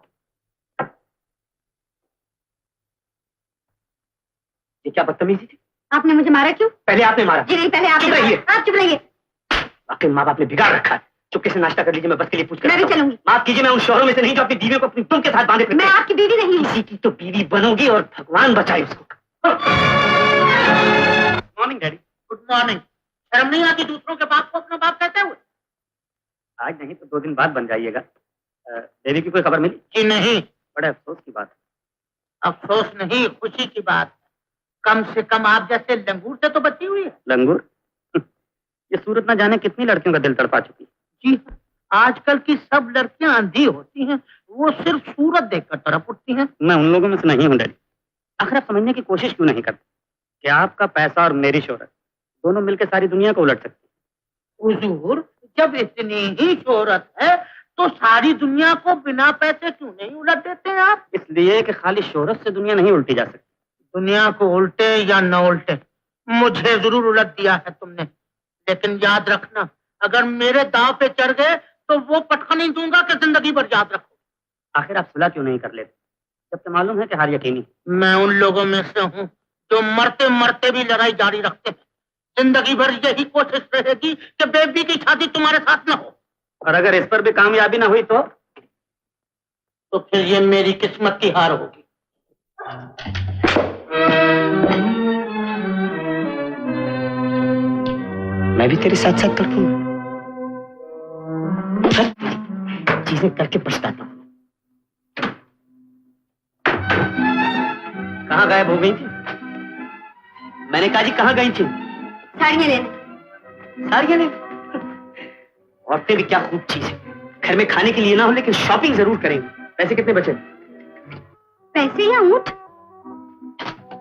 ये क्या बदतमीजी थी? आपने मुझे मारा क्यों? पहले आपने मारा। जी नहीं, पहले आप चुप रहिए। आप चुप रहिए। आपके माँ बाप ने बिगाड़ रखा है। चुपके से नाश्ता कर लीजिए, मैं बस के लिए पूछ कर मैं भी चलूंगी। माफ कीजिए, मैं उन शोहरों में से नहीं जो अपनी बीवियों को अपनी तुम के साथ बांधे फिरते मैं हैं। आपकी बीवी नहीं हूँ। किसी की तो बीवी बनोगी और भगवान बचाए उसको। Morning daddy. Good morning. शर्म नहीं आती दूसरों के बाप को अपना बाप कहते हुए? आज नहीं तो 2 दिन बाद बन जाइएगा। देवी की कोई खबर मिली? जी नहीं। बड़े अफसोस की बात है। अफसोस नहीं, खुशी की बात। कम से कम आप जैसे लंगूर से तो बची हुई है। लंगूर? ये सूरत ना जाने कितनी लड़कियों का दिल तड़पा चुकी है। जी, आजकल की सब लड़कियां अंधी होती हैं, वो सिर्फ सूरत देखकर तड़प उठती हैं। मैं उन लोगों में से नहीं हूँ डैडी। आखिर आप समझने की कोशिश क्यों नहीं करते कि आपका पैसा और मेरी शोहरत दोनों मिलकर सारी दुनिया को उलट सकती है। हुजूर, जब इतनी ही शोहरत है तो सारी दुनिया को बिना पैसे क्यों नहीं उलट देते हैं आप? इसलिए कि खाली शोहरत से दुनिया नहीं उल्टी जा सकती। दुनिया को उल्टे या न उल्टे, मुझे जरूर उलट दिया है तुमने, लेकिन याद रखना, अगर मेरे दांव पे चढ़ गए तो वो पटका नहीं दूंगा कि जिंदगी भर याद रखो। आखिर आप सुलह क्यों नहीं कर लेते जबकि मालूम है कि हार यकीनी? मैं उन लोगों में से हूँ जो मरते मरते भी लड़ाई जारी रखते हैं। जिंदगी भर यही कोशिश रहेगी कि बेबी की शादी तुम्हारे साथ न हो। और अगर इस पर भी कामयाबी ना हुई तो फिर ये मेरी किस्मत की हार होगी। मैं भी तेरे साथ साथ तड़पूंगा। चीजें करके पछताता हूँ। कहाँ गायब हो गई थी? मैंने कहा जी कहाँ गई थी? साड़ियाँ लेने। साड़ियाँ लेने? औरतें भी क्या खूब चीज है। घर में खाने के लिए ना हो लेकिन शॉपिंग जरूर करेंगे। पैसे कितने बचे? पैसे या ऊँट?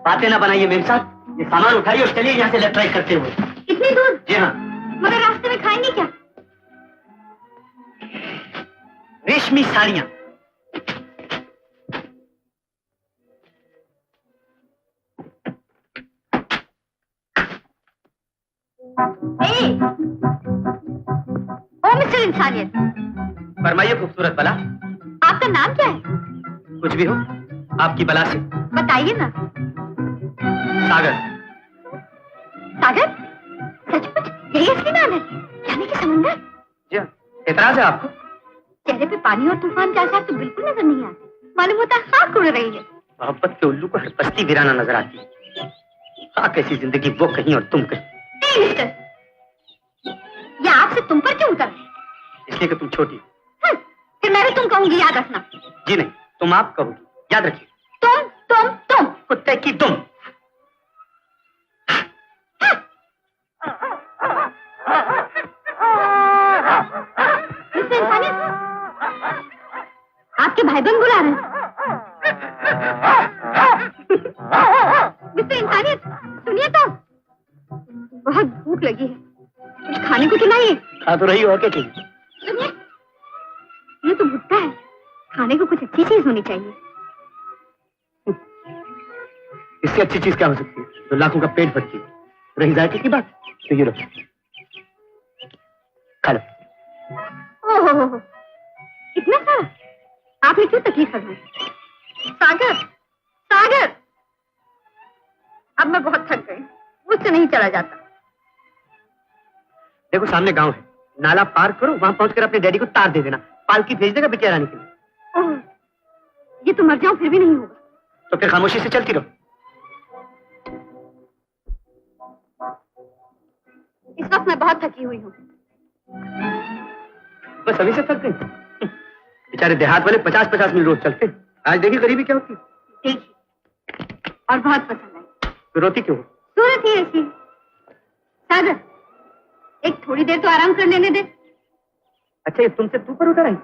बातें ना बनाइए मेम साहब, ये सामान उठाइए और चलिए यहाँ से लेफ्ट राइट करते हुए। इतनी दूर? जी हाँ। मगर रास्ते में खाएंगे क्या? रेशमी साड़ियाँ। ओ मिस्टर इंसानियत, फरमाइए खूबसूरत बला। आपका नाम क्या है? कुछ भी हो, आपकी बला से। बताइए ना। सागर। सागर? सचमुच यही असली नाम है? यानी कि समंदर? जी हाँ। एतराज है आपको? चेहरे पे पानी और तूफान के आसार तो बिल्कुल नजर नहीं आते। मालूम होता है खाक उड़ रही है। मोहब्बत के उल्लू को हर बस्ती वीराना नजर आती है। हाँ, कैसी जिंदगी, वो कहीं और तुम कहीं। नहीं मिस्टर, ये आपसे तुम पर क्यों उतर? इसलिए कि तुम छोटी हो। फिर मैं भी तुम कहूंगी, याद रखना। जी नहीं, तुम आप कहोगी, याद रखिए। तुम कुत्ते की तुम। मिस्टर इंसानियत, आपके भाईबंद बुला रहे हैं। मिस्टर इंसानियत, सुनिए तो, बहुत भूख लगी है, कुछ खाने को खिलाइए। खा तो रही हो, और क्या चाहिए? सुनिए, ये तो भुट्टा है, खाने को कुछ अच्छी चीज होनी चाहिए। इससे अच्छी चीज क्या हो सकती है जो लाखों का पेट भरती है? रही जायके की बात तो ये लो, खा लो। ओहो, इतना सारा? आपने क्यों तकलीफ करवाई? सागर, सागर, अब मैं बहुत थक गई, मुझसे नहीं चला जाता। देखो सामने गांव है, नाला पार करो, वहां पहुंचकर अपने डैडी को तार दे देना, पालकी भेज देगा बिटिया रानी के लिए। ओह, ये तो मर जाऊं फिर भी नहीं होगा। तो फिर खामोशी से चलती रहो। इस वक्त मैं बहुत थकी हुई हूँ। बस अभी से थक गई? बेचारे देहात वाले 50-50 मील रोज चलते। आज देखिए गरीबी क्या होती। देखिए, और बहुत पसंद आई। तो रोती क्यों? सूरत ही ऐसी है। सागर, एक थोड़ी देर तो आराम कर लेने दे। अच्छा, ये तुमसे तू पर उतर आई?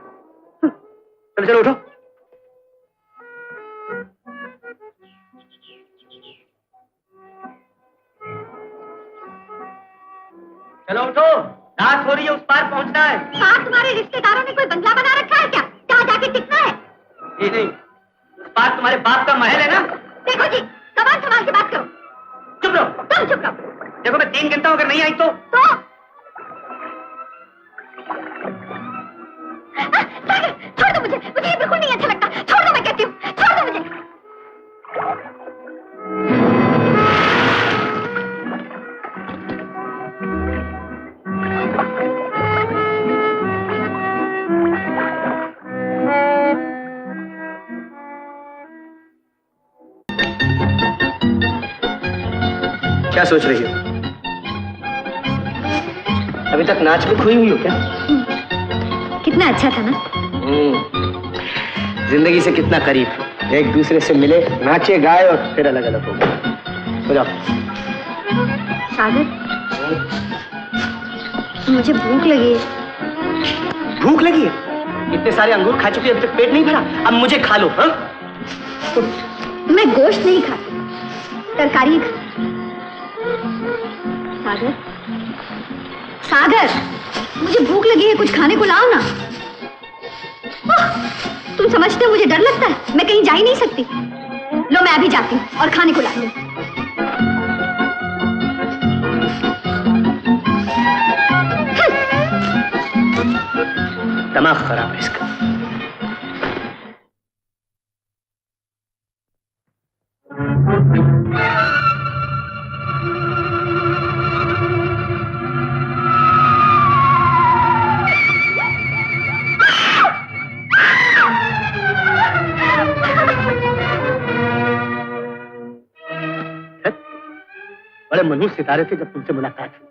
चलो चलो उठो। चलो उठो, रात हो रही है, उस पार पहुंचना है। साथ तुम्हारे रिश्तेदारों ने कोई बंगला बना रखा है क्या? जहाँ जाके टिकना है? जी नहीं, उस पार तुम्हारे बाप का महल है ना। देखो जी, कमान संभाल के बात करो। चुप रहो। तुम चुप रहो। देखो मैं 3 गिनता हूँ, अगर नहीं आई तो सागर, छोड़ दो मुझे, मुझे ये बिल्कुल नहीं अच्छा लगता। छोड़ दो, मैं कहती हूँ, छोड़ दो मुझे। क्या सोच रही हो? अभी तक नाच में खोई हुई हो क्या? कितना अच्छा था ना? जिंदगी से कितना करीब, एक दूसरे से मिले, नाचे गाए और फिर अलग अलग हो गए। हो जाओ। सागर, मुझे भूख लगी है। भूख लगी है? इतने सारे अंगूर खा चुके, अब तक पेट नहीं भरा, अब मुझे खा लो। हाँ? मैं गोश्त नहीं खाती, तरकारी खाती। सागर, सागर, मुझे भूख लगी है, कुछ खाने को लाओ ना। तुम समझते हो मुझे डर लगता है? मैं कहीं जा ही नहीं सकती। लो, मैं अभी जाती हूँ और खाने को लाती हूँ। दिमाग खराब है इसका। बड़े मनहूस सितारे थे जब तुमसे मुलाकात हुई।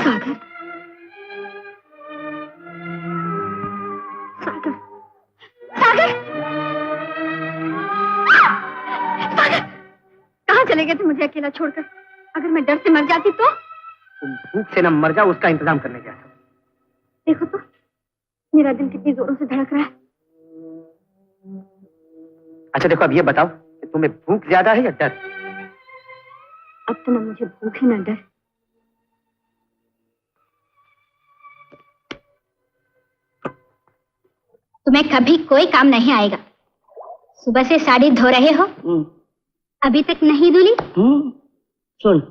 सागर, सागर, सागर, सागर, कहाँ चले गए थे मुझे अकेला छोड़कर? अगर मैं डर से मर जाती तो? तुम भूख से न मर जाओ, उसका इंतजाम करने गया था। देखो तो, मेरा दिल कितनी जोरों से धड़क रहा है। अच्छा देखो, अब ये बताओ कि तुम्हें भूख ज्यादा है या डर? अब तो ना मुझे भूख है ना डर। तुम्हें कभी कोई काम नहीं आएगा। सुबह से साड़ी धो रहे हो, अभी तक नहीं धुली। सुन,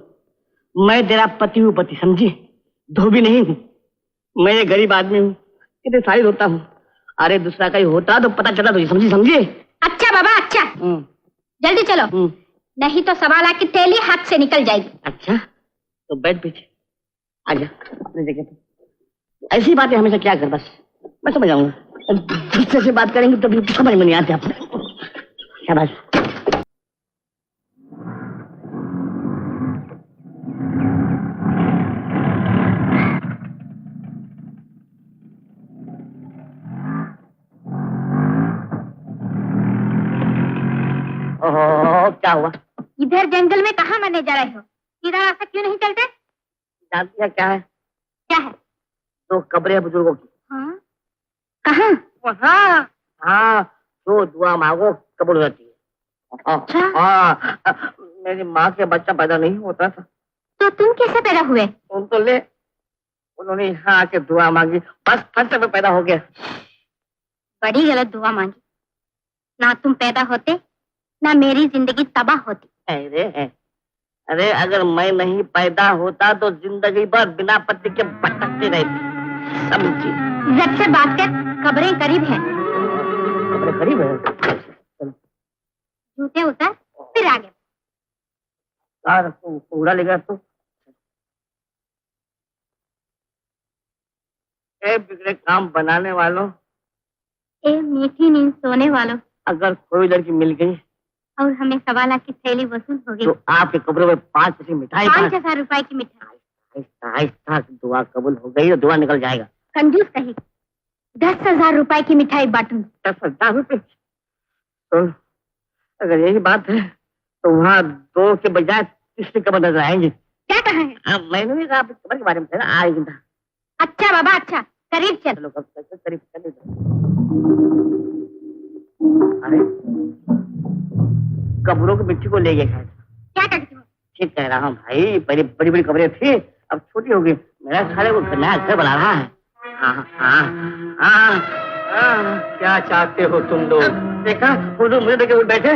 मैं तेरा पति हूँ, पति समझी, धोबी नहीं हूँ। मैं ये गरीब आदमी हूँ, कितने साड़ी धोता हूँ। अरे दूसरा कहीं होता तो पता चला तुझे, समझी समझी। अच्छा बाबा अच्छा, जल्दी चलो, नहीं तो 1.25 लाख की थैली हाथ से निकल जाएगी। अच्छा तो बैठ पीछे, आजा अपनी जगह पे। ऐसी बातें हमेशा क्या कर, बस मैं समझ आऊंगा। दूसरे से बात करेंगे तभी तो समझ में नहीं आती आपको। शाबाश। ओहो क्या हुआ? इधर जंगल में कहाँ मरने जा रहे हो? सीधा रास्ता क्यों नहीं चलते? जानती है क्या है? क्या है? 2 कब्रें हैं बुजुर्गों की। हाँ? कहाँ? वहाँ। हाँ, जो दुआ मांगो कबूल हो जाती है। अच्छा? हाँ, मेरी माँ के बच्चा पैदा नहीं होता था। तो तुम कैसे पैदा हुए? तुम तो ले, उन्होंने यहाँ आके दुआ मांगी, बस फट में पैदा हो गया। बड़ी गलत दुआ मांगी। ना तुम पैदा होते, ना मेरी जिंदगी तबाह होती। अरे अगर मैं नहीं पैदा होता तो जिंदगी भर बिना पति के भटकती रहती, समझी? जब से बात कर, कब्रें करीब है। कब्रें करीब है? जूते उतर, फिर आगे। पूरा लेगा तो बिगड़े काम बनाने वालों, ए मीठी नींद सोने वालों, अगर कोई लड़की मिल गई और हमें 1.25 लाख की थैली वसूल हो गई तो आपके कब्रों में 5 पैसे मिठाई, 5,000 रुपए की मिठाई। आहिस्ता आहिस्ता दुआ कबूल हो गई और दुआ निकल जाएगा। कंजूस कही, 10,000 रुपए की मिठाई बांटूंगी। 10,000 रुपए? तो अगर यही बात है तो वहाँ 2 के बजाय 3 कब्र नजर आएंगे। क्या कहा है? मैंने भी कहा कब्र के बारे में आएगी। अच्छा बाबा अच्छा, करीब चल। चलो करीब चले। अरे कब्रों की मिट्टी को ले गए। क्या कहते हो? ठीक कह रहा हूँ भाई, पहले बड़ी बड़ी कब्रें थी, अब छोटी हो गई। मेरा साले को नया घर बना रहा है। हाँ हाँ हाँ हाँ। क्या चाहते हो तुम लोग? देखा हुजूर मुझे देखे हुए बैठे।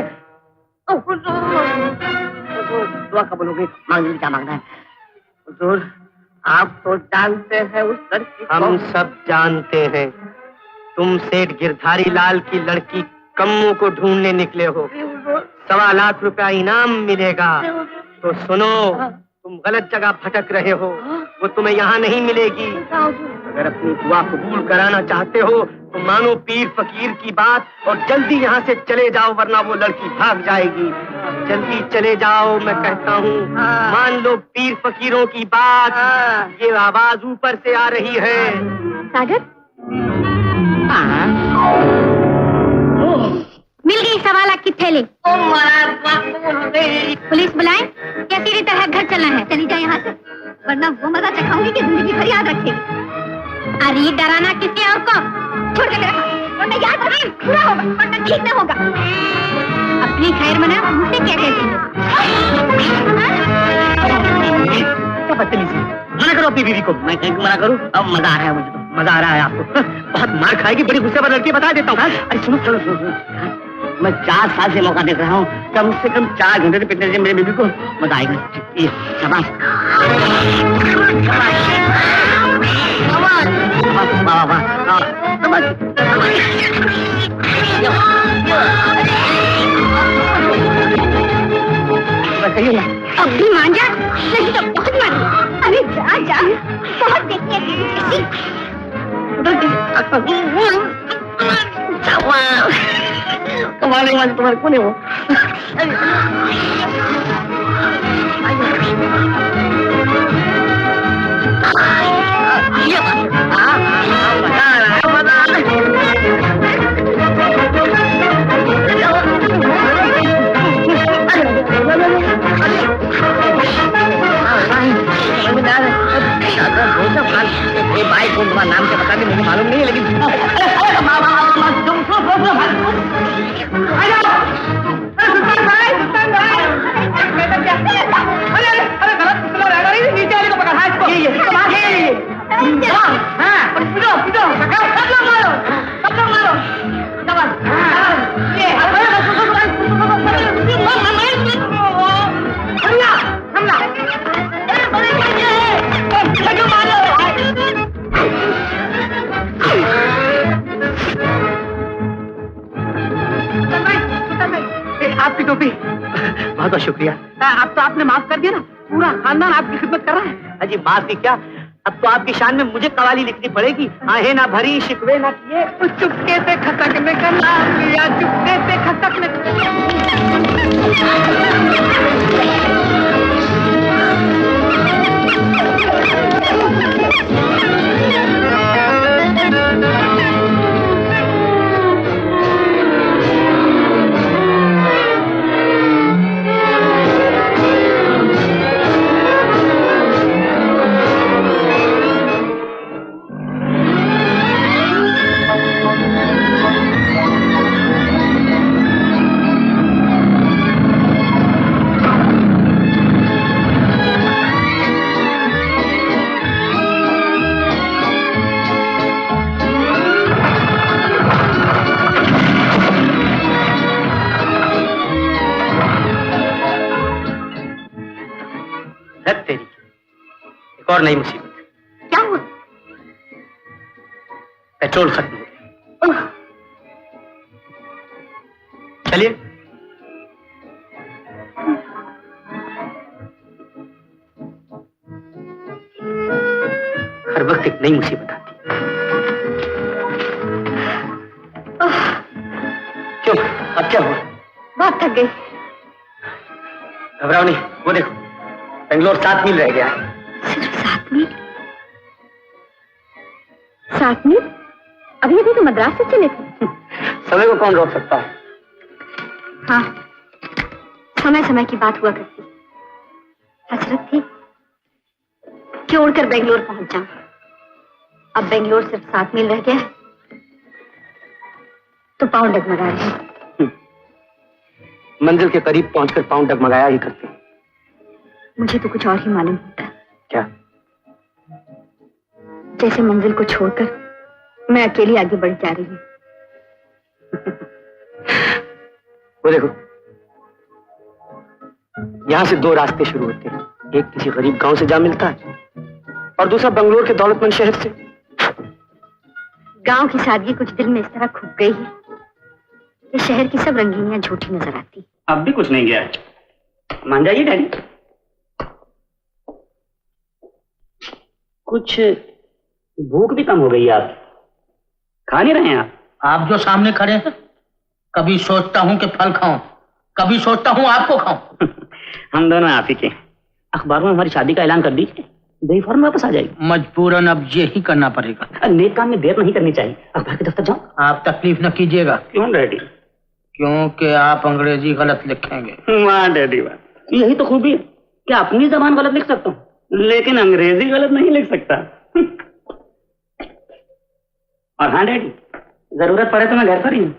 दुआ कबूल हो गई, मांगने क्या मांगना है? हुजूर आप तो जानते हैं उस लड़की को। हम सब जानते हैं, तुम सेठ गिरधारी लाल की लड़की कम्मू को ढूंढने निकले हो। 1.25 लाख रुपया इनाम मिलेगा। तो सुनो, तुम गलत जगह भटक रहे हो, वो तुम्हें यहाँ नहीं मिलेगी। अगर अपनी दुआ कबूल कराना चाहते हो तो मानो पीर फकीर की बात और जल्दी यहाँ से चले जाओ, वरना वो लड़की भाग जाएगी। जल्दी चले जाओ, मैं कहता हूँ। मान लो पीर फकीरों की बात। ये आवाज ऊपर से आ रही है। सागर, मिल गई 1.25 लाख की थैली। पुलिस बुलाएं या सीधी तरह घर चलना है? चली जाए यहाँ से, वरना वो मजा चखाऊंगी कि जिंदगी भर याद रखेगी। अरे डराना किसी और को, छोड़ के मेरा, वरना याद रखें बुरा होगा, वरना ठीक न होगा। अपनी खैर मना, मुझसे क्या कहती है? क्या बदतमीजी, मना करो अपनी बीवी को। मैं कहीं मना करूं? अब मजा आ रहा है मुझे तो। मजा आ रहा है आपको? बहुत मार खाएगी, बड़ी गुस्से पर लड़की, बता देता हूँ। अरे सुनो सुनो सुनो, मैं 4 साल से मौका देख रहा हूँ, कम से कम 4 घंटे से पिटने से मेरे बीबी को मजा आएगा। ये शाबाश, वाह वाह, अब भी मान जा, नहीं तो बहुत मान। अरे जा जा, बहुत देखनी है कमाल तुम्हारे कौन है वो? भाई कौन तुम्हारा नाम क्या बता दे, मुझे मालूम नहीं है, लेकिन बहुत बहुत शुक्रिया। अब तो आपने माफ कर दिया ना, पूरा खानदान आपकी खिदमत कर रहा है। अजी माफ की क्या, अब तो आपकी शान में मुझे कवाली लिखनी पड़ेगी। आहें ना भरी, शिकवे ना किए, चुपके से खटकने का नाम लिया, चुपके से खटकने। एक और नई मुसीबत। क्या हुआ? पेट्रोल खत्म हो गया। चलिए। हर वक्त एक नई मुसीबत आती है। क्यों, अब क्या हुआ? बहुत थक गई। घबराओ नहीं, वो देखो बेंगलोर 7 मील रह गया है। सिर्फ 7 मील? 7 मील? अभी अभी तो मद्रास से चले थे। समय को कौन रोक सकता है? हाँ, समय समय की बात हुआ करती। हसरत थी कि उड़कर बेंगलोर पहुंच जाऊं। अब बेंगलोर सिर्फ 7 मील रह गया है तो पाँव डगमगा रहे हैं। मंजिल के करीब पहुंचकर पाँव डगमगाया ही करते हैं। मुझे तो कुछ और ही मालूम होता। क्या? जैसे मंजिल को छोड़कर मैं अकेली आगे बढ़ जा रही हूँ। वो देखो, यहाँ से 2 रास्ते शुरू होते हैं। एक किसी गरीब गांव से जा मिलता है और दूसरा बंगलोर के दौलतमंद शहर से। गांव की सादगी कुछ दिल में इस तरह खुप गई है कि शहर की सब रंगीनियां झूठी नजर आती। अब भी कुछ नहीं गया, मान जाइए डैडी। कुछ भूख भी कम हो गई है, आप खा नहीं रहे हैं? आप जो सामने खड़े हैं, कभी सोचता हूँ कि फल खाऊं, कभी सोचता हूँ आपको खाऊं। हम दोनों आप ही के। अखबारों में हमारी शादी का ऐलान कर दीजिए, दही फौरन वापस आ जाएगी। मजबूरन अब ये ही करना पड़ेगा। नेक काम में देर नहीं करनी चाहिए। अखबार के दफ्तर जाओ। आप तकलीफ न कीजिएगा। क्यों डैडी? क्योंकि आप अंग्रेजी गलत लिखेंगे। वाह डैडी वाह, यही तो खूबी है कि अपनी जबान गलत लिख सकता हूँ लेकिन अंग्रेजी गलत नहीं लिख सकता। और हाँ डैडी, जरूरत पड़े तो मैं घर पर ही हूँ।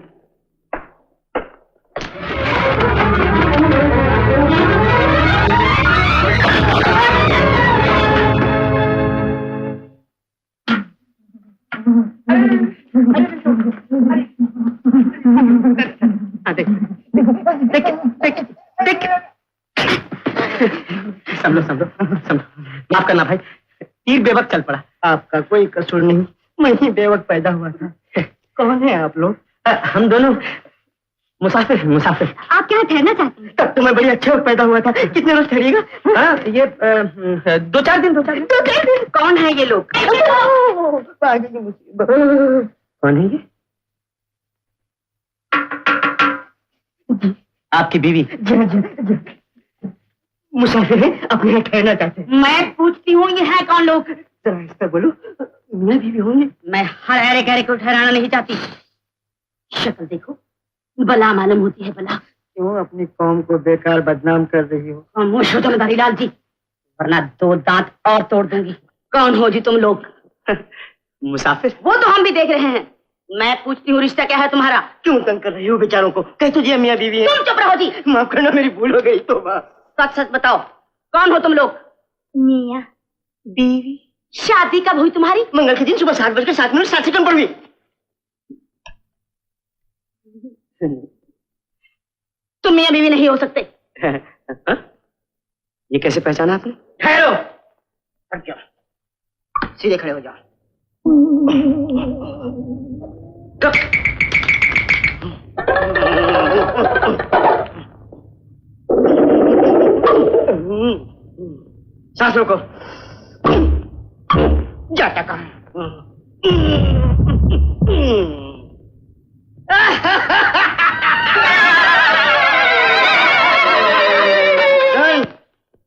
समझो, माफ करना भाई, तीर बेवक्त चल पड़ा। आपका कोई कसूर नहीं, मैं ही बेवक्त पैदा हुआ था। कौन है आप लोग? हम दोनों मुसाफिर हैं, मुसाफिर। आप क्या ठहरना चाहते हैं? तब तो मैं बड़ी अच्छे वक्त पैदा हुआ था। कितने रोज ठहरिएगा? हाँ, ये 2-4 दिन। 2-4 दिन? कौन है ये लोग? कौन है ये? आपकी बीवी? जी। मुसाफिर है, अपने यहाँ ठहरना चाहते हैं। मैं पूछती हूँ ये है कौन लोग? जरा इस पर बोलो, मैं बीवी होंगे। मैं हर ऐरे गहरे को ठहराना नहीं चाहती। शक्ल देखो, बला मालूम होती है बला। क्यों अपनी कौम को बेकार बदनाम कर रही हो? खामोश हो तुम धारीलाल जी, वरना 2 दांत और तोड़ दूंगी। कौन हो जी तुम लोग? मुसाफिर। वो तो हम भी देख रहे हैं। मैं पूछती हूँ रिश्ता क्या है तुम्हारा? क्यों तंग कर रही हो बेचारों को? कह तो जी मियाँ बीवी है। तुम चुप रहो जी। माफ करना, मेरी भूल हो गई तो। सच सच बताओ, कौन हो तुम लोग? मियाँ बीवी। शादी कब हुई तुम्हारी? मंगल के दिन सुबह 7:07 7 पर हुई। तुम मियाँ बीवी नहीं हो सकते। ये कैसे पहचाना आपने? ठहरो, हट जाओ, सीधे खड़े हो जाओ। सांस रोको। जाता कहाँ?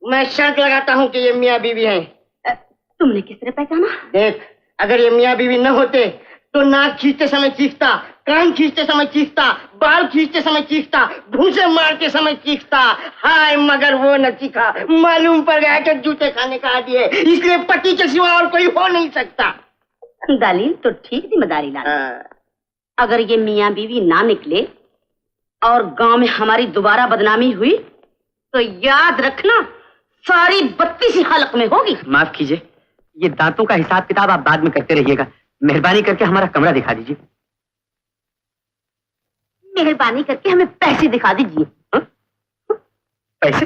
मैं शर्त लगाता हूँ कि ये मियाँ बीवी हैं। तुमने किस तरह पहचाना? देख, अगर ये मियाँ बीवी न होते तो नाक खींचते समय चीखता, कान खींचते समय चीखता, बाल खींचते समय चीखता, भूसे मारते समय चीखता। हाय, मगर वो न चीखा। मालूम पड़ गया कि जूते खाने का आदी है, इसलिए पति के सिवा और कोई हो नहीं सकता। दलील तो ठीक जिम्मेदारी लाल। अगर ये मियाँ बीवी ना निकले और गांव में हमारी दोबारा बदनामी हुई तो याद रखना सारी 32 हालत में होगी। माफ कीजिए, ये दांतों का हिसाब किताब आप बाद में करते रहिएगा। मेहरबानी करके हमारा कमरा दिखा दीजिए। मेहरबानी करके हमें पैसे दिखा दीजिए। पैसे?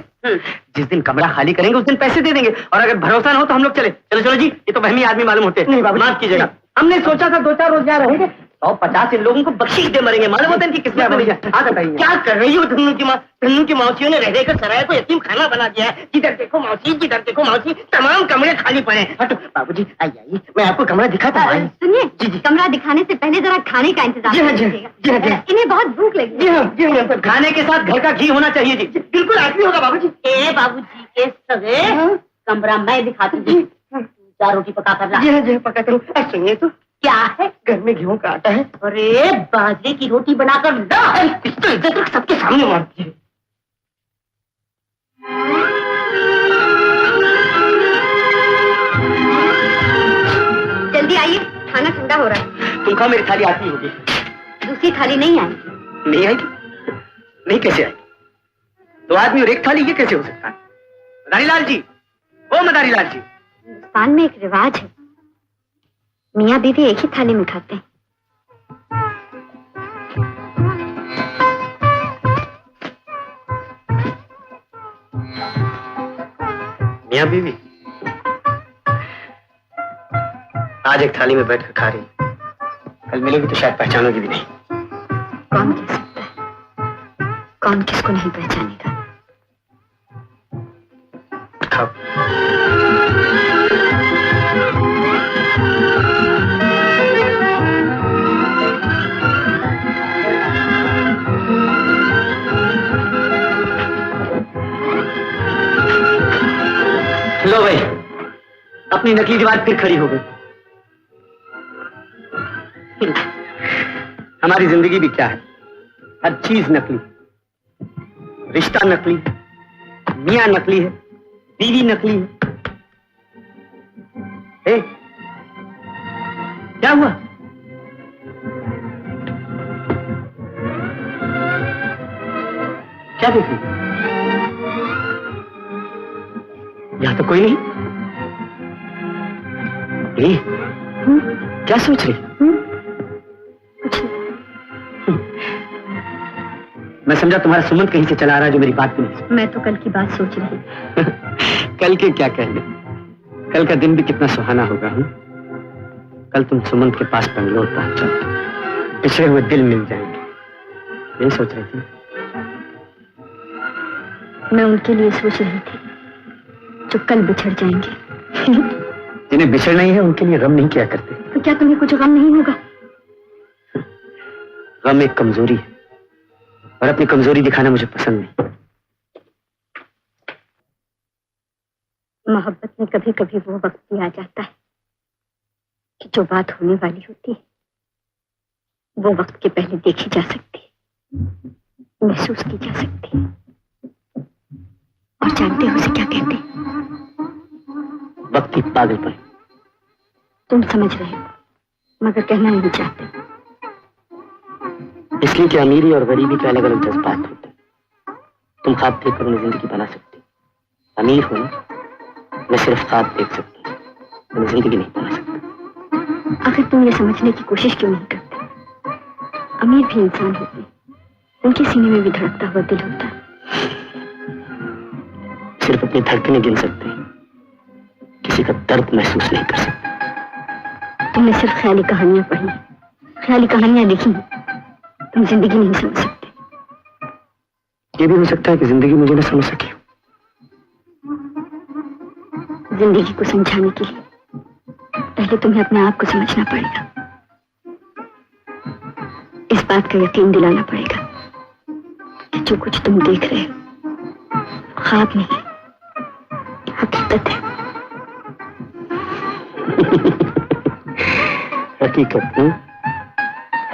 जिस दिन कमरा खाली करेंगे उस दिन पैसे दे देंगे, और अगर भरोसा ना हो तो हम लोग चले। चलो चलो जी, ये तो वहमी आदमी मालूम होते हैं। नहीं बाबू, माफ कीजिएगा। हमने सोचा था 2-4 रोज यहाँ रहेंगे। 150 इन लोगों को बख्शीश दे मरेंगे, मालूम होता है इनकी किस्मत में नहीं है। आ बताइए, क्या कर रही हो धन्नू की माँ? धन्नू की मौसियों ने रह रहकर सराय को यतीम खाना बना दिया है। जिधर देखो मौसी, जिधर देखो मौसी, तमाम कमरे खाली पड़े हैं। हटो बाबूजी, आइए, मैं आपको कमरा दिखाता हूँ। सुनिए, कमरा दिखाने से पहले जरा खाने का इंतजाम कीजिएगा। इन्हें बहुत भूख लगी। जी हाँ, जी हाँ। खाने के साथ घर का घी होना चाहिए जी। बिल्कुल आदमी होगा बाबूजी। ए बाबूजी के सगे, कमरा मैं दिखाती हूँ। 4 रोटी पका कर ला। जी हाँ, जी हाँ, पकाता हूँ। सुनिए तो, क्या है? घर में गेहूं का आटा है। अरे बाजरे की रोटी बनाकर ला। इसको इज्जत रख, सबके सामने मारती है। जल्दी आइए, खाना ठंडा हो रहा है। तुम खाओ, मेरी थाली आती होगी। दूसरी थाली नहीं आएगी। नहीं आएगी? नहीं कैसे आएगी? 2 आदमी और 1 थाली, ये कैसे हो सकता है? मदारी लाल जी, ओ मदारी लाल जी। हिंदुस्तान में एक रिवाज है, मियाँ बीवी एक ही थाली में खाते हैं। मियाँ बीवी आज एक थाली में बैठकर खा रही, कल मिलोगी तो शायद पहचानोगी भी नहीं। कौन कह सकता है, कौन किसको नहीं पहचानेगा। खाओ। लो भाई, अपनी नकली दीवार फिर खड़ी हो गई। हमारी जिंदगी भी क्या है, हर चीज नकली, रिश्ता नकली, मियाँ नकली है, बीवी नकली है। ए, क्या हुआ? क्या देख रही? यहाँ तो कोई नहीं। ए, क्या सोच रही? मैं समझा तुम्हारा सुमंत कहीं से चला आ रहा है जो मेरी बात भी नहीं सुन। मैं तो कल की बात सोच रही हूँ। कल के क्या कहने, कल का दिन भी कितना सुहाना होगा। कल तुम सुमंत के पास बंगलोर पहुंचो, बिछड़े हुए दिल मिल जाएंगे। यही सोच रही थी? मैं उनके लिए सोच रही थी जो कल बिछड़ जाएंगे। जिन्हें बिछड़ नहीं है उनके लिए गम नहीं किया करते। तो क्या तुम्हें कुछ गम नहीं होगा? गम एक कमजोरी है और अपनी कमजोरी दिखाना मुझे पसंद नहीं। मोहब्बत में कभी कभी वो वक्त भी आ जाता है कि जो बात होने वाली होती है वो वक्त के पहले देखी जा सकती है, महसूस की जा सकती है। और जानते हो उसे क्या कहते हैं? वक्त की पागलपन। तुम समझ रहे हो मगर कहना नहीं चाहते। इसलिए कि अमीरी और गरीबी के अलग अलग जज्बात होते हैं। तुम ख्वाब देख कर उन्हें जिंदगी बना सकती। अमीर हो ना, मैं सिर्फ ख्वाब देख सकती हूँ, मैं जिंदगी नहीं बना सकता। आखिर तुम ये समझने की कोशिश क्यों नहीं करते? अमीर भी इंसान होते हैं, उनके सीने में भी धड़कता हुआ दिल होता है। सिर्फ अपनी धड़कनें गिन सकते हैं, किसी का दर्द महसूस नहीं कर सकते। तुमने सिर्फ ख्याली कहानियां पढ़ी, ख्याली कहानियां लिखी, तुम जिंदगी नहीं समझ सकते। ये भी हो सकता है कि जिंदगी मुझे न समझ सके। जिंदगी को समझाने के लिए पहले तुम्हें अपने आप को समझना पड़ेगा। इस बात का यकीन दिलाना पड़ेगा कि जो कुछ तुम देख रहे हो ख्वाब नहीं, हकीकत है। हकीकत नहीं?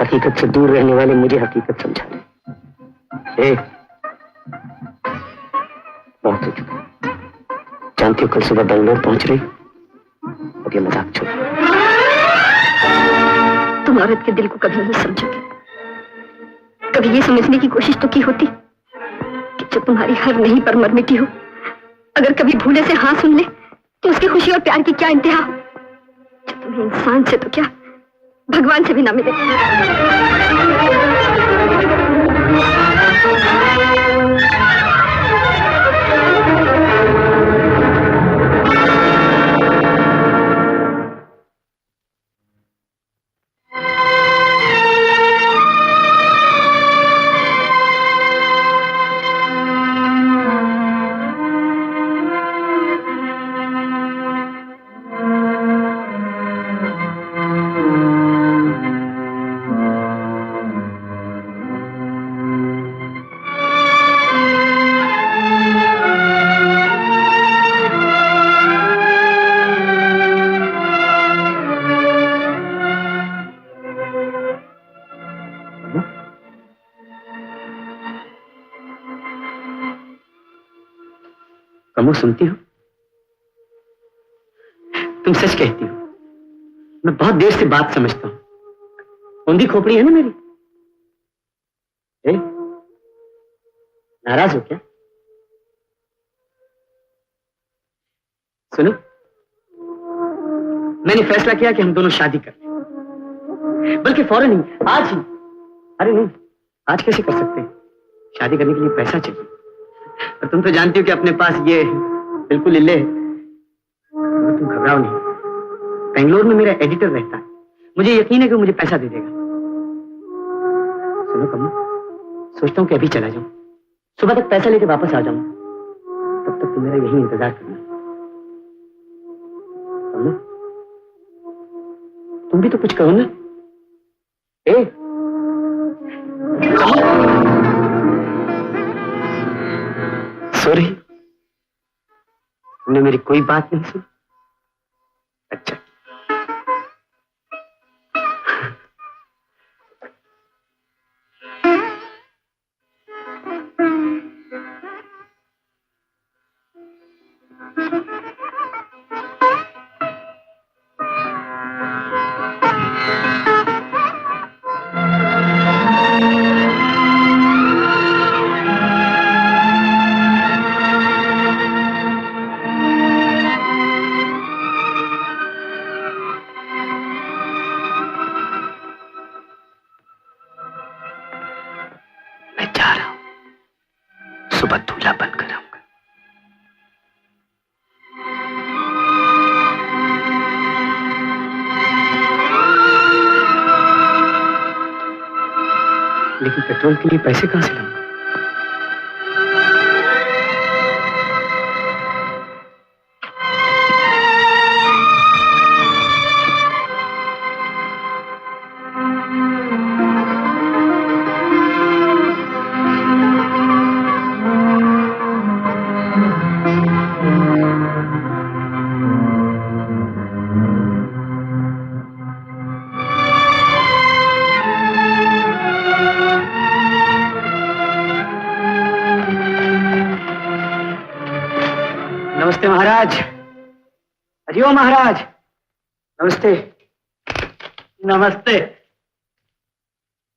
हकीकत से दूर रहने वाले मुझे हकीकत समझा रहे। बहुत हो चुका। जानती हो कल सुबह बेंगलोर पहुंच रही। अब ये मजाक छोड़। तुम औरत के दिल को कभी नहीं समझोगे। कभी ये समझने की कोशिश तो की होती कि जो तुम्हारी हर नहीं पर मर मिटी हो, अगर कभी भूले से हाँ सुन ले तो उसकी खुशी और प्यार की क्या इंतहा हो, जो तुम्हें इंसान से तो क्या भगवान से भी ना मिले। कमो, सुनती हो? तुम सच कहती हो। मैं बहुत देर से बात समझता हूं। ऊंधी खोपड़ी है ना मेरी? नाराज हो क्या? सुनो, मैंने फैसला किया कि हम दोनों शादी करते हैं। बल्कि फौरन ही, आज ही। अरे नहीं, आज कैसे कर सकते हैं? शादी करने के लिए पैसा चाहिए। और तुम तो जानती हो कि अपने पास ये बिल्कुल इल्ले है। तुम घबराओ नहीं। बेंगलोर में मेरा एडिटर रहता है। मुझे यकीन है कि वो मुझे पैसा दे देगा। सुनो कमल, सोचता हूँ कि अभी चला जाऊं। सुबह तक पैसा लेके वापस आ जाऊं। तब तक तुम मेरा यही इंतजार करना। कमल, तुम भी तो कुछ कहो ना। सॉरी, तुमने मेरी कोई बात नहीं सुनी। अच्छा, सुबह दूल्हा बनकर आऊंगा। लेकिन पेट्रोल के लिए पैसे कहां से लाऊंगा? नमस्ते महाराज। हरिओम महाराज। नमस्ते। नमस्ते।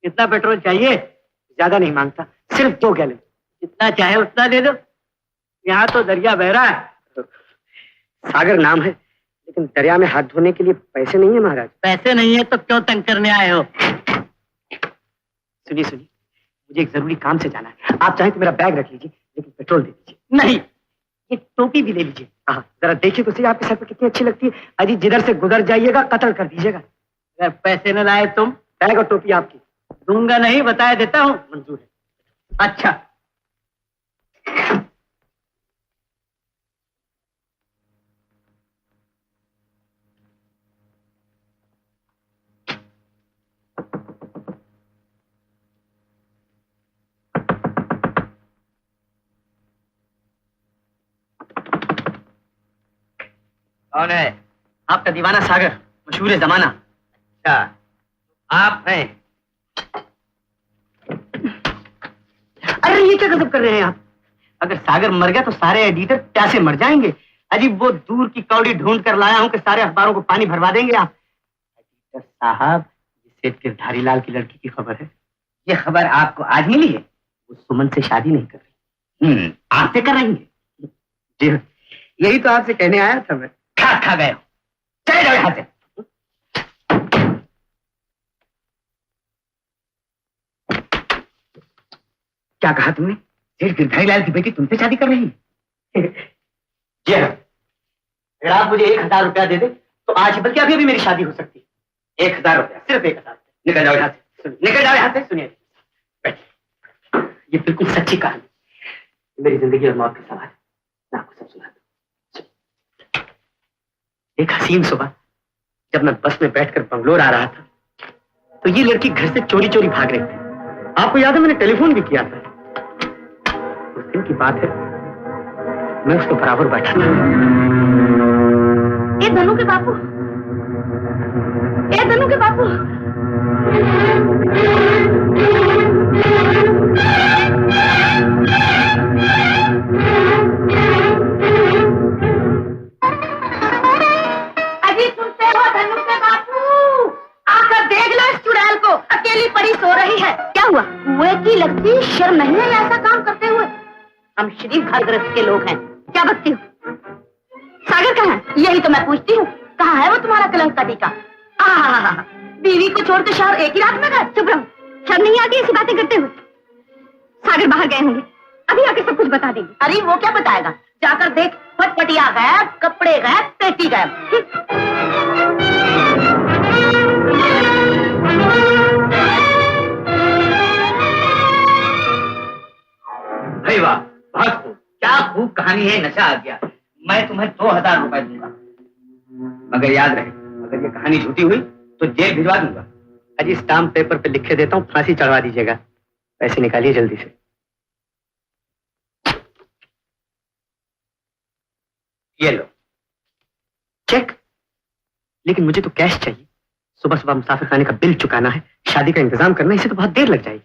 कितना पेट्रोल चाहिए? ज्यादा नहीं मांगता, सिर्फ 2 गैलन। जितना चाहे उतना दे दो। यहाँ तो दरिया बह रहा है। सागर नाम है, लेकिन दरिया में हाथ धोने के लिए पैसे नहीं है महाराज। पैसे नहीं है तो क्यों तंग करने आए हो? सुनिए सुनिए, मुझे एक जरूरी काम से जाना है। आप चाहे तो मेरा बैग रख लीजिए, लेकिन पेट्रोल दे दीजिए। नहीं, ये टोपी भी ले लीजिए। हाँ, जरा देखिए तो सही, आपके सर पे कितनी अच्छी लगती है। अजी जिधर से गुजर जाइएगा कत्ल कर दीजिएगा। अगर पैसे न लाए तुम, बैग और टोपी आपकी। दूंगा नहीं, बताया देता हूँ। मंजूर है। अच्छा, कौन है? आपका दीवाना सागर, मशहूर जमाना। अच्छा, आप हैं? अरे ये क्या गजब कर रहे हैं आप? अगर सागर मर गया तो सारे एडिटर प्यासे मर जाएंगे। अजीब वो दूर की कौड़ी ढूंढ कर लाया हूं कि सारे अखबारों को पानी भरवा देंगे आप। एडिटर साहब, सेठ गिरधारी लाल की लड़की की खबर है। ये खबर आपको आज मिली है? वो सुमन से शादी नहीं कर रही। आपसे कर रही है? जी यही तो आपसे कहने आया था मैं। खा गए हो, चले जाओ यहाँ से। क्या कहा तुमने? सेठ गिरधारी लाल की बेटी तुमसे शादी कर रही है? जी हाँ। अगर आप मुझे 1000 रुपया दे दे तो आज, बल्कि अभी भी मेरी शादी हो सकती है। 1000 रुपया? सिर्फ 1000। निकल जाओ यहाँ से, निकल जाओ यहाँ से। सुनिए, ये बिल्कुल सच्ची कहानी, मेरी जिंदगी और मौत का सवाल है। मैं आपको सब सुनाता हूं। एक हसीन सुबह जब मैं बस में बैठकर बंगलोर आ रहा था तो ये लड़की घर से चोरी चोरी भाग रही थी। आपको याद है मैंने टेलीफोन भी किया था। उस दिन की बात है, मैं उसके बराबर बैठा था। ए धनु के बापू, ए धनु के बापू। अजी सुनते हो धनु के बापू? आकर देख लो इस चुड़ैल को, अकेली पड़ी सो रही है। क्या हुआ? कुएं की लगती शर्म नहीं है ऐसा काम करते हुए? हम शरीफ घर गृहस्थ के लोग हैं। क्या बकती हो? सागर कहाँ है? यही तो मैं पूछती हूँ, कहाँ है वो तुम्हारा कलंक का टीका? बीवी को छोड़कर शहर एक ही रात में गए। चुप रहो, शर्म नहीं आती ऐसी बातें करते हुए? सागर बाहर गए होंगे, अभी आके सब कुछ बता देंगे। अरे वो क्या बताएगा, जाकर देख, फटपटिया गया, कपड़े गए, पेटी गए। भाई वाह, बहुत खूब, क्या खूब कहानी है। नशा आ गया। मैं तुम्हें 2000 रुपए दूंगा, मगर याद रहे, अगर ये कहानी झूठी हुई तो जेल भिजवा दूंगा। अजी स्टाम्प पेपर पे लिख के देता हूँ, फांसी चढ़वा दीजिएगा। पैसे निकालिए जल्दी से। ये लो चेक। लेकिन मुझे तो कैश चाहिए। सुबह सुबह मुसाफिर खाने का बिल चुकाना है, शादी का इंतजाम करना है, इसे तो बहुत देर लग जाएगी।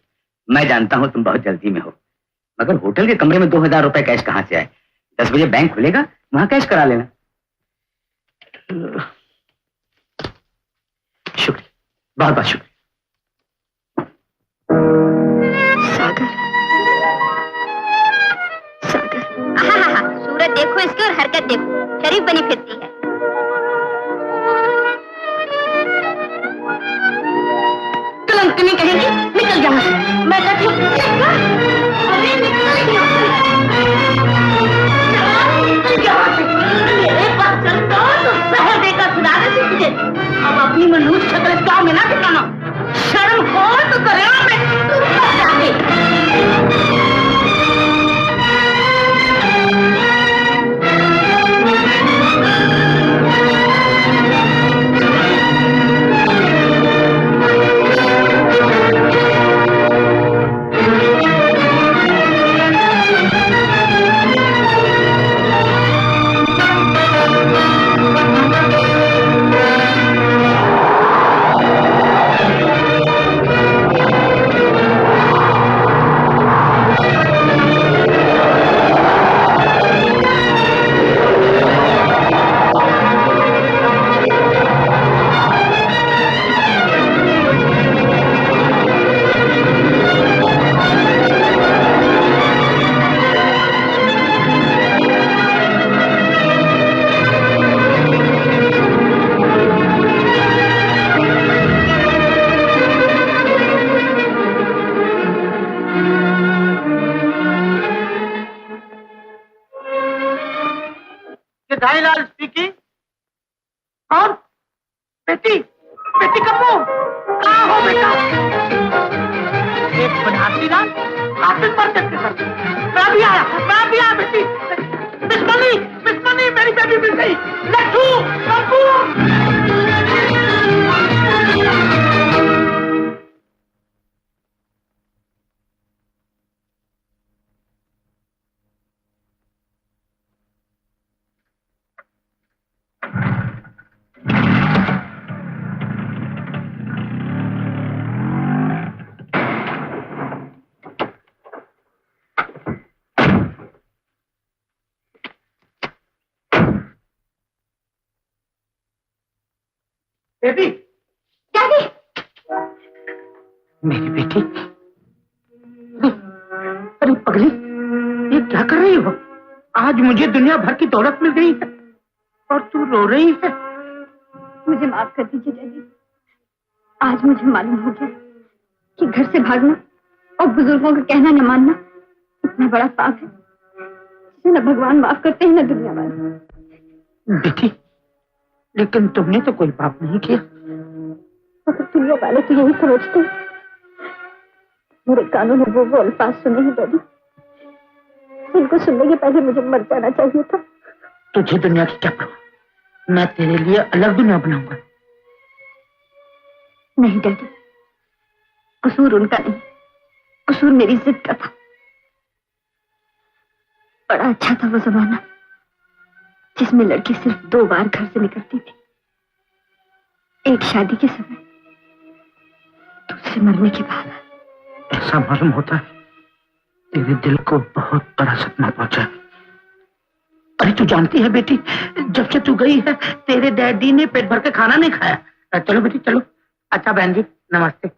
मैं जानता हूं तुम बहुत जल्दी में हो, मगर होटल के कमरे में 2000 रुपए कैश कहां से आए? 10 बजे बैंक खुलेगा, वहां कैश करा लेना। शुक्रिया, बहुत बहुत शुक्रिया। सागर, सागर। सूरत देखो इसकी और हरकत देखो, शरीफ बनी फिरती है। कलंकनी कहेगी, निकल यहाँ से। मैं कहती हूँ अरे निकल यहाँ से, मेरे पास चलता तो शहर देकर सुना देती तुझे। अब अपनी मनूज शक्ल गाँव में ना दिखाना, शर्म हो तो करे मैं तू जाके। गिरधारीलाल स्पीकिंग। कौन? बेटी, बेटी कप्पू, कहाँ हो बेटा? एक बनारसी लाल काफी पर चक्कर करते। मैं भी आया बेटी। मिस मनी, मेरी बेटी मिल गई। लट्टू, कप्पू। बेटी, डैडी, मेरी बेटी। अरे पगली, ये क्या कर रही हो? आज मुझे दुनिया भर की दौलत मिल गई है और तू रो रही है। मुझे माफ कर दीजिए डैडी। आज मुझे मालूम हो गया कि घर से भागना और बुजुर्गों का कहना न मानना इतना बड़ा पाप है जिसे न भगवान माफ करते हैं न दुनिया वाले। बेटी, लेकिन तुमने तो कोई पाप नहीं किया। मगर दुनिया वाले तो यही समझते हैं। मेरे कानों ने वो अल्फाज सुने हैं डैडी, इनको सुनने के पहले मुझे मर जाना चाहिए था। तुझे दुनिया की क्या परवाह? मैं तेरे लिए अलग दुनिया बनाऊंगा। नहीं डैडी, कसूर उनका नहीं, कसूर मेरी जिद का था। बड़ा अच्छा था वो जमाना जिसमें लड़की सिर्फ 2 बार घर से निकलती थी, एक शादी के समय, दूसरे मरने के बाद। ऐसा मालूम होता है तेरे दिल को बहुत बड़ा सदमा पहुंचा है। अरे तू जानती है बेटी, जब से तू गई है तेरे डैडी ने पेट भर के खाना नहीं खाया। चलो बेटी चलो। अच्छा बहन जी, नमस्ते।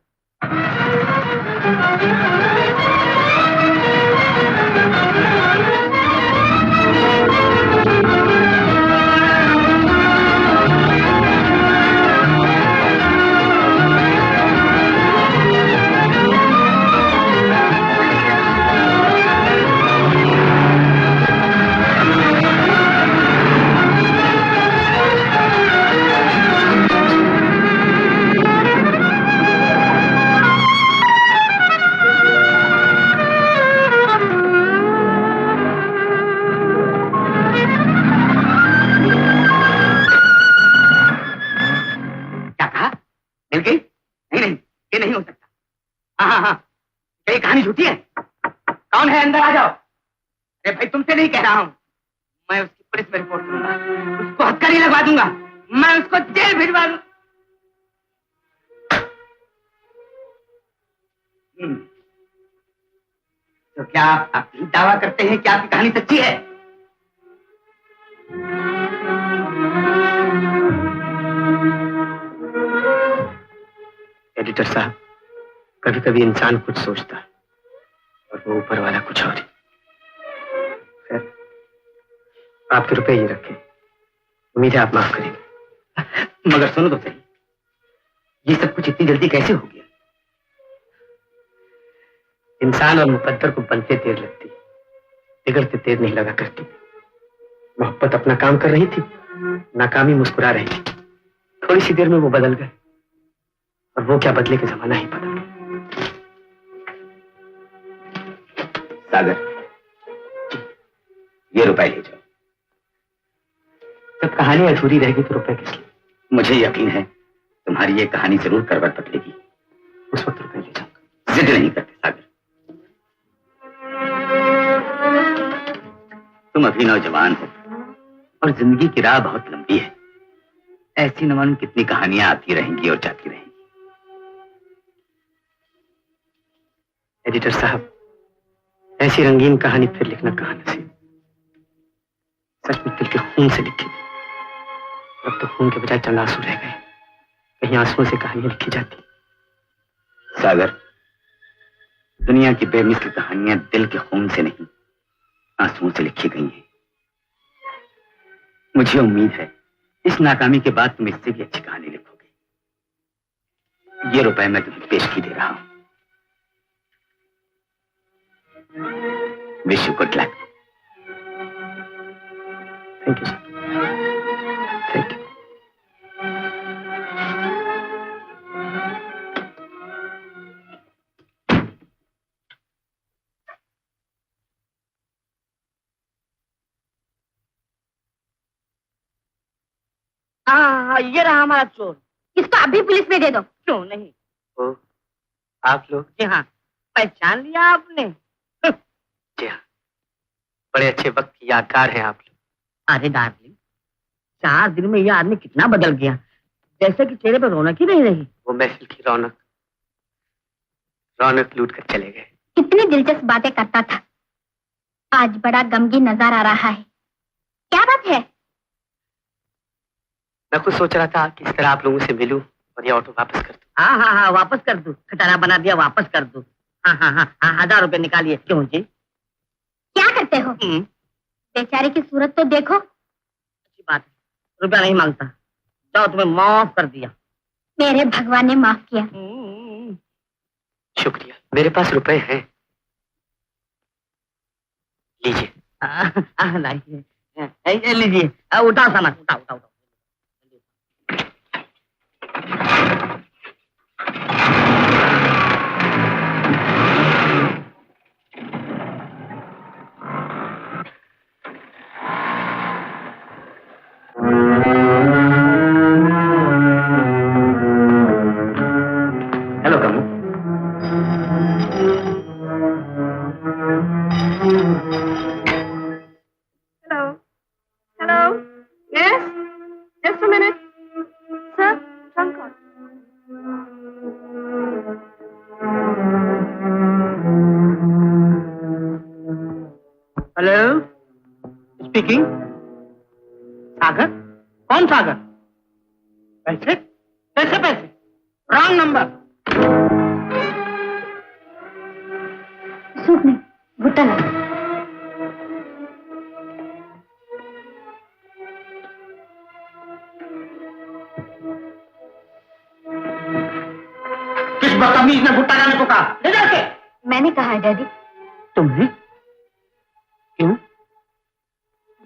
मिल गई? नहीं नहीं, ये नहीं हो सकता। हाँ हाँ हाँ, ये कहानी झूठी है। कौन है? अंदर आ जाओ। अरे भाई, तुमसे नहीं कह रहा हूँ, मैं उसकी पुलिस में रिपोर्ट करूंगा, उसको हथकड़ी लगवा दूंगा, मैं उसको जेल भिजवा दूंगा। तो क्या आप भी दावा करते हैं कि आपकी कहानी सच्ची है? एडिटर साहब, कभी कभी इंसान कुछ सोचता है और वो ऊपर वाला कुछ और ही। खैर, आपके रुपए ये रखे, उम्मीद है आप माफ करेंगे। मगर सुनो तो सही, ये सब कुछ इतनी जल्दी कैसे हो गया? इंसान और मुकद्दर को बनते देर लगती, बिगड़ते देर नहीं लगा करती। मोहब्बत अपना काम कर रही थी, नाकामी मुस्कुरा रही थी। थोड़ी सी देर में वो बदल गए, और वो क्या बदले के जमाना ही बदल गया। सागर, ये रुपए ले जाओ। जब कहानी अधूरी रहेगी तो रुपए किस लिए? मुझे यकीन है तुम्हारी ये कहानी जरूर करवट बदलेगी। उस वक्त रुपए ले जाऊंगा। जिद नहीं करते सागर, तुम अभी नौजवान हो और जिंदगी की राह बहुत लंबी है। ऐसी न मालूम कितनी कहानियां आती रहेंगी और जाती रहेंगी। एडिटर साहब, ऐसी रंगीन कहानी फिर लिखना कहां नसीब। सचमुच दिल के खून से लिखी थी, अब तो खून के बजाय चंद आंसू रह गए। कहीं आंसुओं से कहानियां लिखी जाती। सागर, दुनिया की बेमिसल कहानियां दिल के खून से नहीं, आंसुओं से लिखी गई हैं। मुझे उम्मीद है इस नाकामी के बाद तुम इससे भी अच्छी कहानी लिखोगे। ये रुपए मैं तुम्हें पेशगी दे रहा हूं। Wish you good luck. Thank you sir, thank you. हाँ, ये रहा हमारा चोर। इसको अभी पुलिस में दे दो। क्यों नहीं? ओ, आप लोग? जी हाँ, पहचान लिया आपने? जी हाँ, बड़े अच्छे वक्त की यादगार हैं आप लोग। अरे डार्लिंग, 4 दिन में ये आदमी कितना बदल गया, जैसे कि चेहरे पर रौनक ही नहीं रही। वो महफिल की रौनक लूट कर चले गए। कितनी दिलचस्प बातें करता था, आज बड़ा गमगीन नजर आ रहा है। क्या बात है? मैं खुद सोच रहा था कि इस तरह आप लोगों से मिलूं और ये ऑटो वापस कर दूं। हाँ हाँ हाँ, वापस कर दूं। खटारा बना दिया, वापस कर दूं। हाँ हाँ हाँ, 1000 रुपए निकालिए। क्यों जी? क्या करते हो? बेचारे की सूरत तो देखो। अच्छी बात है, रुपया नहीं मांगता। जाओ, तुम्हें माफ कर दिया। मेरे भगवान ने माफ किया। शुक्रिया, मेरे पास रुपए हैं, लीजिए। लीजिए, उठा सामान, उठा उठा उठा। Hello Kamu. Hello. Hello. Yes. Just a minute. Sir, trunk call. Hello, speaking. Sagar? कौन सागर? पैसे? कैसे पैसे? Wrong number. सूप में भुट्टा लगा। किस बदतमीज ने भुट्टा लाने को कहा? ले जाके। मैंने कहा है डैडी। तुमने? क्यों?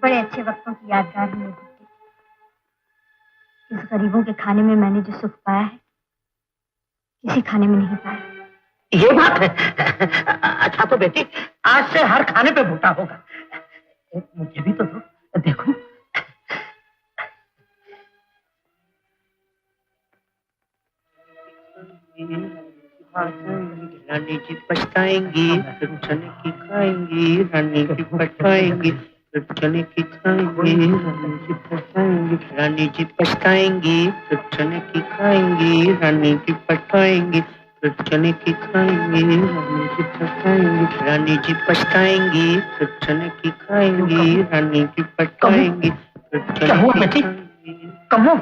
बड़े अच्छे वक्तों की यादगार है मेरी भुट्टी। इस गरीबों के खाने में मैंने जो सुख पाया है, किसी खाने में नहीं पाया। ये बात है। अच्छा तो बेटी, आज से हर खाने पे भुट्टा होगा। मुझे भी तो दो, देखो। रानी जी पछताएंगी, फिर चने की खाएंगी, रानी जी पछताएंगी, फिर चने की खाएंगी, रानी जी पछताएंगी, रानी जी पछताएंगी, फिर चने की खाएंगी, रानी जी पछताएंगी, फिर चने की खाएंगी, रानी जी पछताएंगी, रानी जी पछताएंगी, फिर चने की खाएंगी, रानी जी पछताएंगी, फिर चने क्या हुआ की बेटी? खाएंगी। कमो।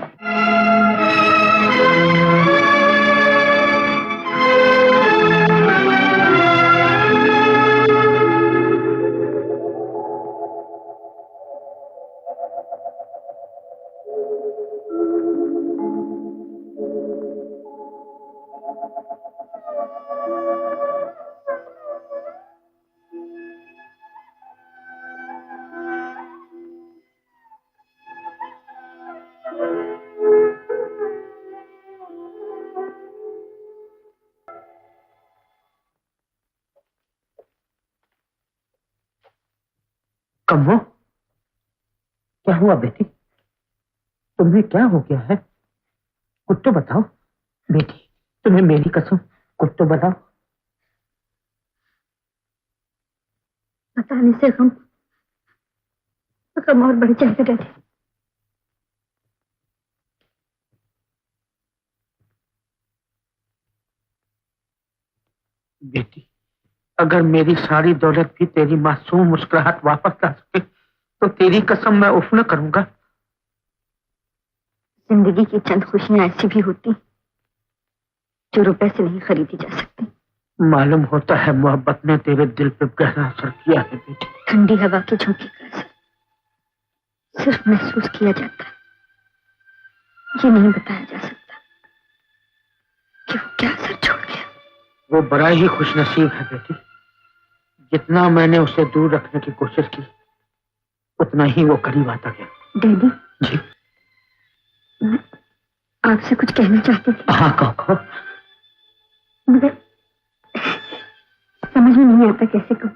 कमो, क्या हुआ बेटी? तुम्हें क्या हो गया है? कुछ तो बताओ बेटी, तुम्हें मेरी कसम, कुछ तो बताओ। बताने से गम और बढ़ जाएगा डैडी। बेटी, अगर मेरी सारी दौलत भी तेरी मासूम मुस्कुराहट वापस ला सके तो तेरी कसम मैं उफ न करूंगा। जिंदगी की चंद खुशियां ऐसी भी होती जो रुपए से नहीं खरीदी जा सकती। मालूम होता है मोहब्बत ने तेरे दिल पर गहरा असर किया है बेटी। ठंडी हवा की झोंकी का असर सिर्फ महसूस किया जाता है, ये नहीं बताया जा सकता कि वो क्या असर छोड़ गया। वो बड़ा ही खुशनसीब है बेटी। जितना मैंने उसे दूर रखने की कोशिश की, उतना ही वो करीब आता गया। डैडी जी, मैं आपसे कुछ कहना चाहती थी। हाँ कहो। मगर समझ में नहीं आता कैसे कहूँ।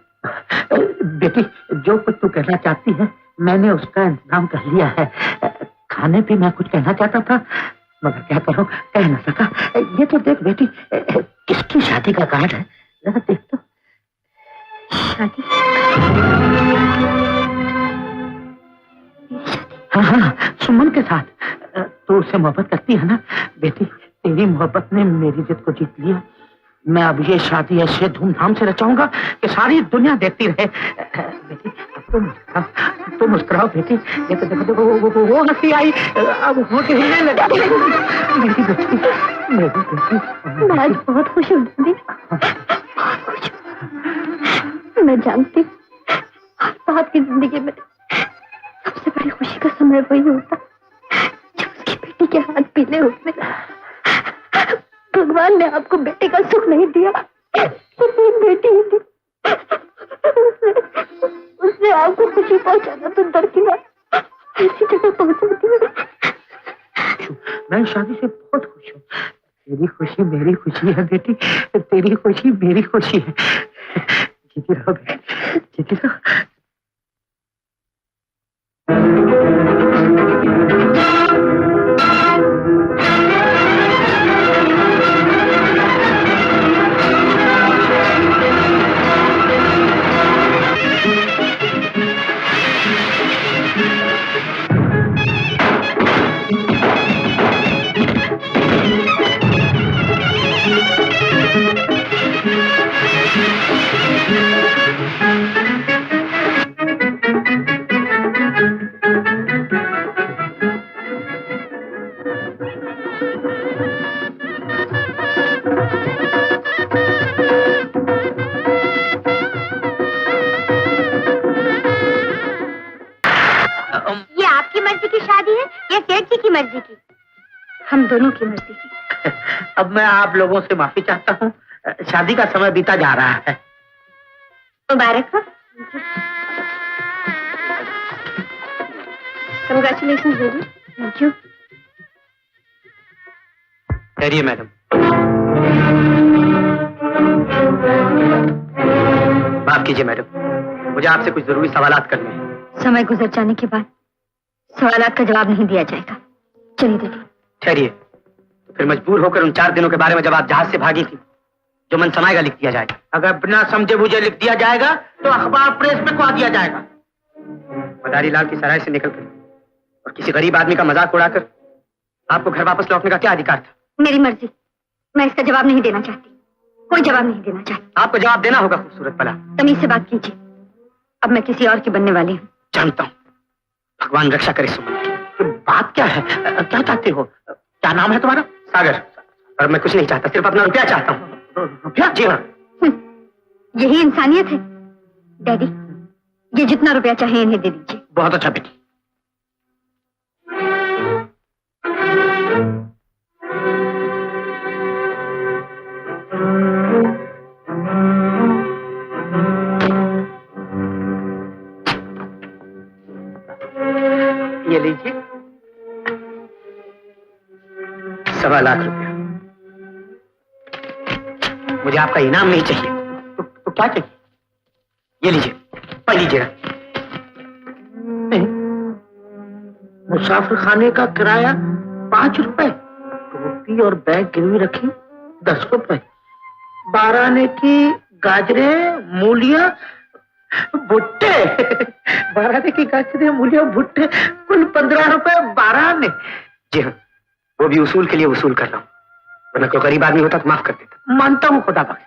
बेटी, जो कुछ तू कहना चाहती है मैंने उसका इंतजाम कर लिया है। खाने पे मैं कुछ कहना चाहता था मगर क्या करूं, कह ना सका। ये तो देख बेटी, किसकी शादी का कार्ड है, जरा देख तो। शादी? हाँ हाँ, सुमन के साथ। तू उससे मोहब्बत करती है ना बेटी? तेरी मोहब्बत ने मेरी जिद को जीत लिया। मैं अब ये शादी ऐसे धूमधाम से रचाऊंगा कि सारी दुनिया देखती रहे। बेटी, तुम मुस्कुराओ बेटी। ये तो देखो देखो वो हंसी आई, अब हो के हिलने लगा। मेरी बेटी, मेरी बेटी। मैं आज बहुत खुश हूँ दीदी, बहुत खुश हूँ। मैं जानती हूँ साहब की जिंदगी में सबसे बड़ी खुशी का समय वही होता जब उसकी बेटी के हाथ पीले होते। भगवान ने आपको बेटे का सुख नहीं दिया, सिर्फ बेटी ही दी। उसने आपको खुशी पहुंचाना तो डर की बात ऐसी जगह पहुंचा दी। मैं शादी से बहुत खुश हूँ। तेरी खुशी मेरी खुशी है बेटी, तेरी खुशी मेरी खुशी है। जीती रहो बेटी, जीती रहो। ये आपकी मर्जी की शादी है या सेठ जी की मर्जी की? हम दोनों की मर्जी की। अब मैं आप लोगों से माफी चाहता हूँ, शादी का समय बीता जा रहा है। मुबारक हो। Congratulation baby. Thank you. ठहरिए मैडम। माफ कीजिए मैडम, मुझे आपसे कुछ जरूरी सवालात करने हैं। समय गुजर जाने के बाद सवालात का जवाब नहीं दिया जाएगा। चलिए दीदी। ठहरिए, तो फिर मजबूर होकर उन 4 दिनों के बारे में जब आप जहाज से भागी थी, जो मन समाएगा लिख दिया जाएगा। अगर बिना समझे बुझे लिख दिया जाएगा तो अखबार प्रेस में खुआ दिया जाएगा। मदारी लाल की सराय से निकलकर और किसी गरीब आदमी का मजाक उड़ाकर आपको घर वापस लौटने का क्या अधिकार था? मेरी मर्जी, मैं इसका जवाब नहीं देना चाहती। कोई जवाब नहीं देना चाहती। आपको जवाब देना होगा खूबसूरत भला। तमीज से बात कीजिए। अब मैं किसी और की बनने वाली हूँ। जानता हूँ, भगवान रक्षा करे सुमन की। तो बात क्या है, क्या चाहते हो? क्या नाम है तुम्हारा? सागर। और मैं कुछ नहीं चाहता, सिर्फ अपना रुपया चाहता हूँ। रुपया? जी हाँ। यही इंसानियत है डैडी। ये जितना रुपया चाहे इन्हें दे दीजिए। बहुत अच्छा बेटी। ये लीजिए 1.25 लाख रुपया। मुझे आपका इनाम नहीं चाहिए, तो क्या चाहिए? ये लीजिए, पढ़ लीजिएगा। मुसाफिर खाने का किराया 5 रुपए, टोपी और बैग गिरवी रखी 10 रुपए, 12 आने की गाजरें, मूलियां, भुट्टे 12 आने की गाजरें, मूलियां, भुट्टे, कुल 15 रुपए 12 आने। जी हाँ, वो भी उसूल के लिए वसूल कर रहा हूँ, वरना कोई गरीब आदमी होता तो माफ कर देता। मानता हूँ खुदा बख्श,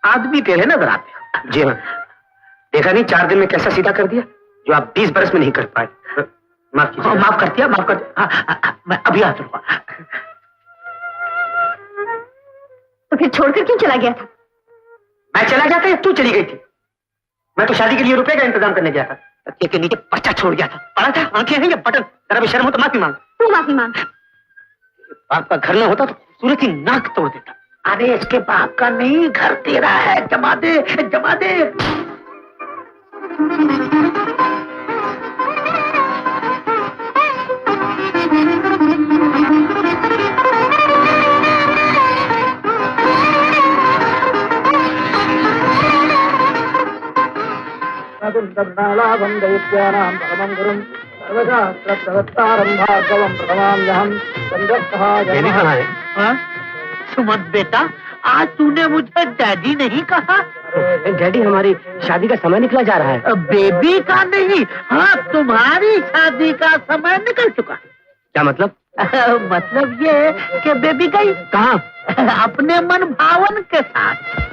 आदमी टेढ़े नजर आते हो। जी हाँ, देखा नहीं 4 दिन में कैसा सीधा कर दिया, जो आप 20 बरस में नहीं कर पाए। माफ कीजिए। माफ कर दिया, माफ कर दिया। मैं अभी आ जाऊंगा। तो फिर छोड़कर क्यों चला गया था? मैं चला जाता या तू चली गई थी? मैं तो शादी के लिए रुपए का इंतजाम करने गया था, तकिए के नीचे पर्चा छोड़ गया था। पड़ा था, आंखें हैं या बटन? जरा भी शर्म हो तो माफी मांग। तू माफी मांग। बाप का घर न होता तो सूरज की नाक तोड़ देता। अरे इसके बाप का नहीं, घर तेरा है, जमा दे, जमा दे। सुमन बेटा, आज तूने मुझे डैडी नहीं कहा। डैडी, हमारी शादी का समय निकला जा रहा है। बेबी का नहीं, हाँ तुम्हारी शादी का समय निकल चुका। क्या मतलब? मतलब ये कि बेबी गई कहाँ? अपने मन भावन के साथ।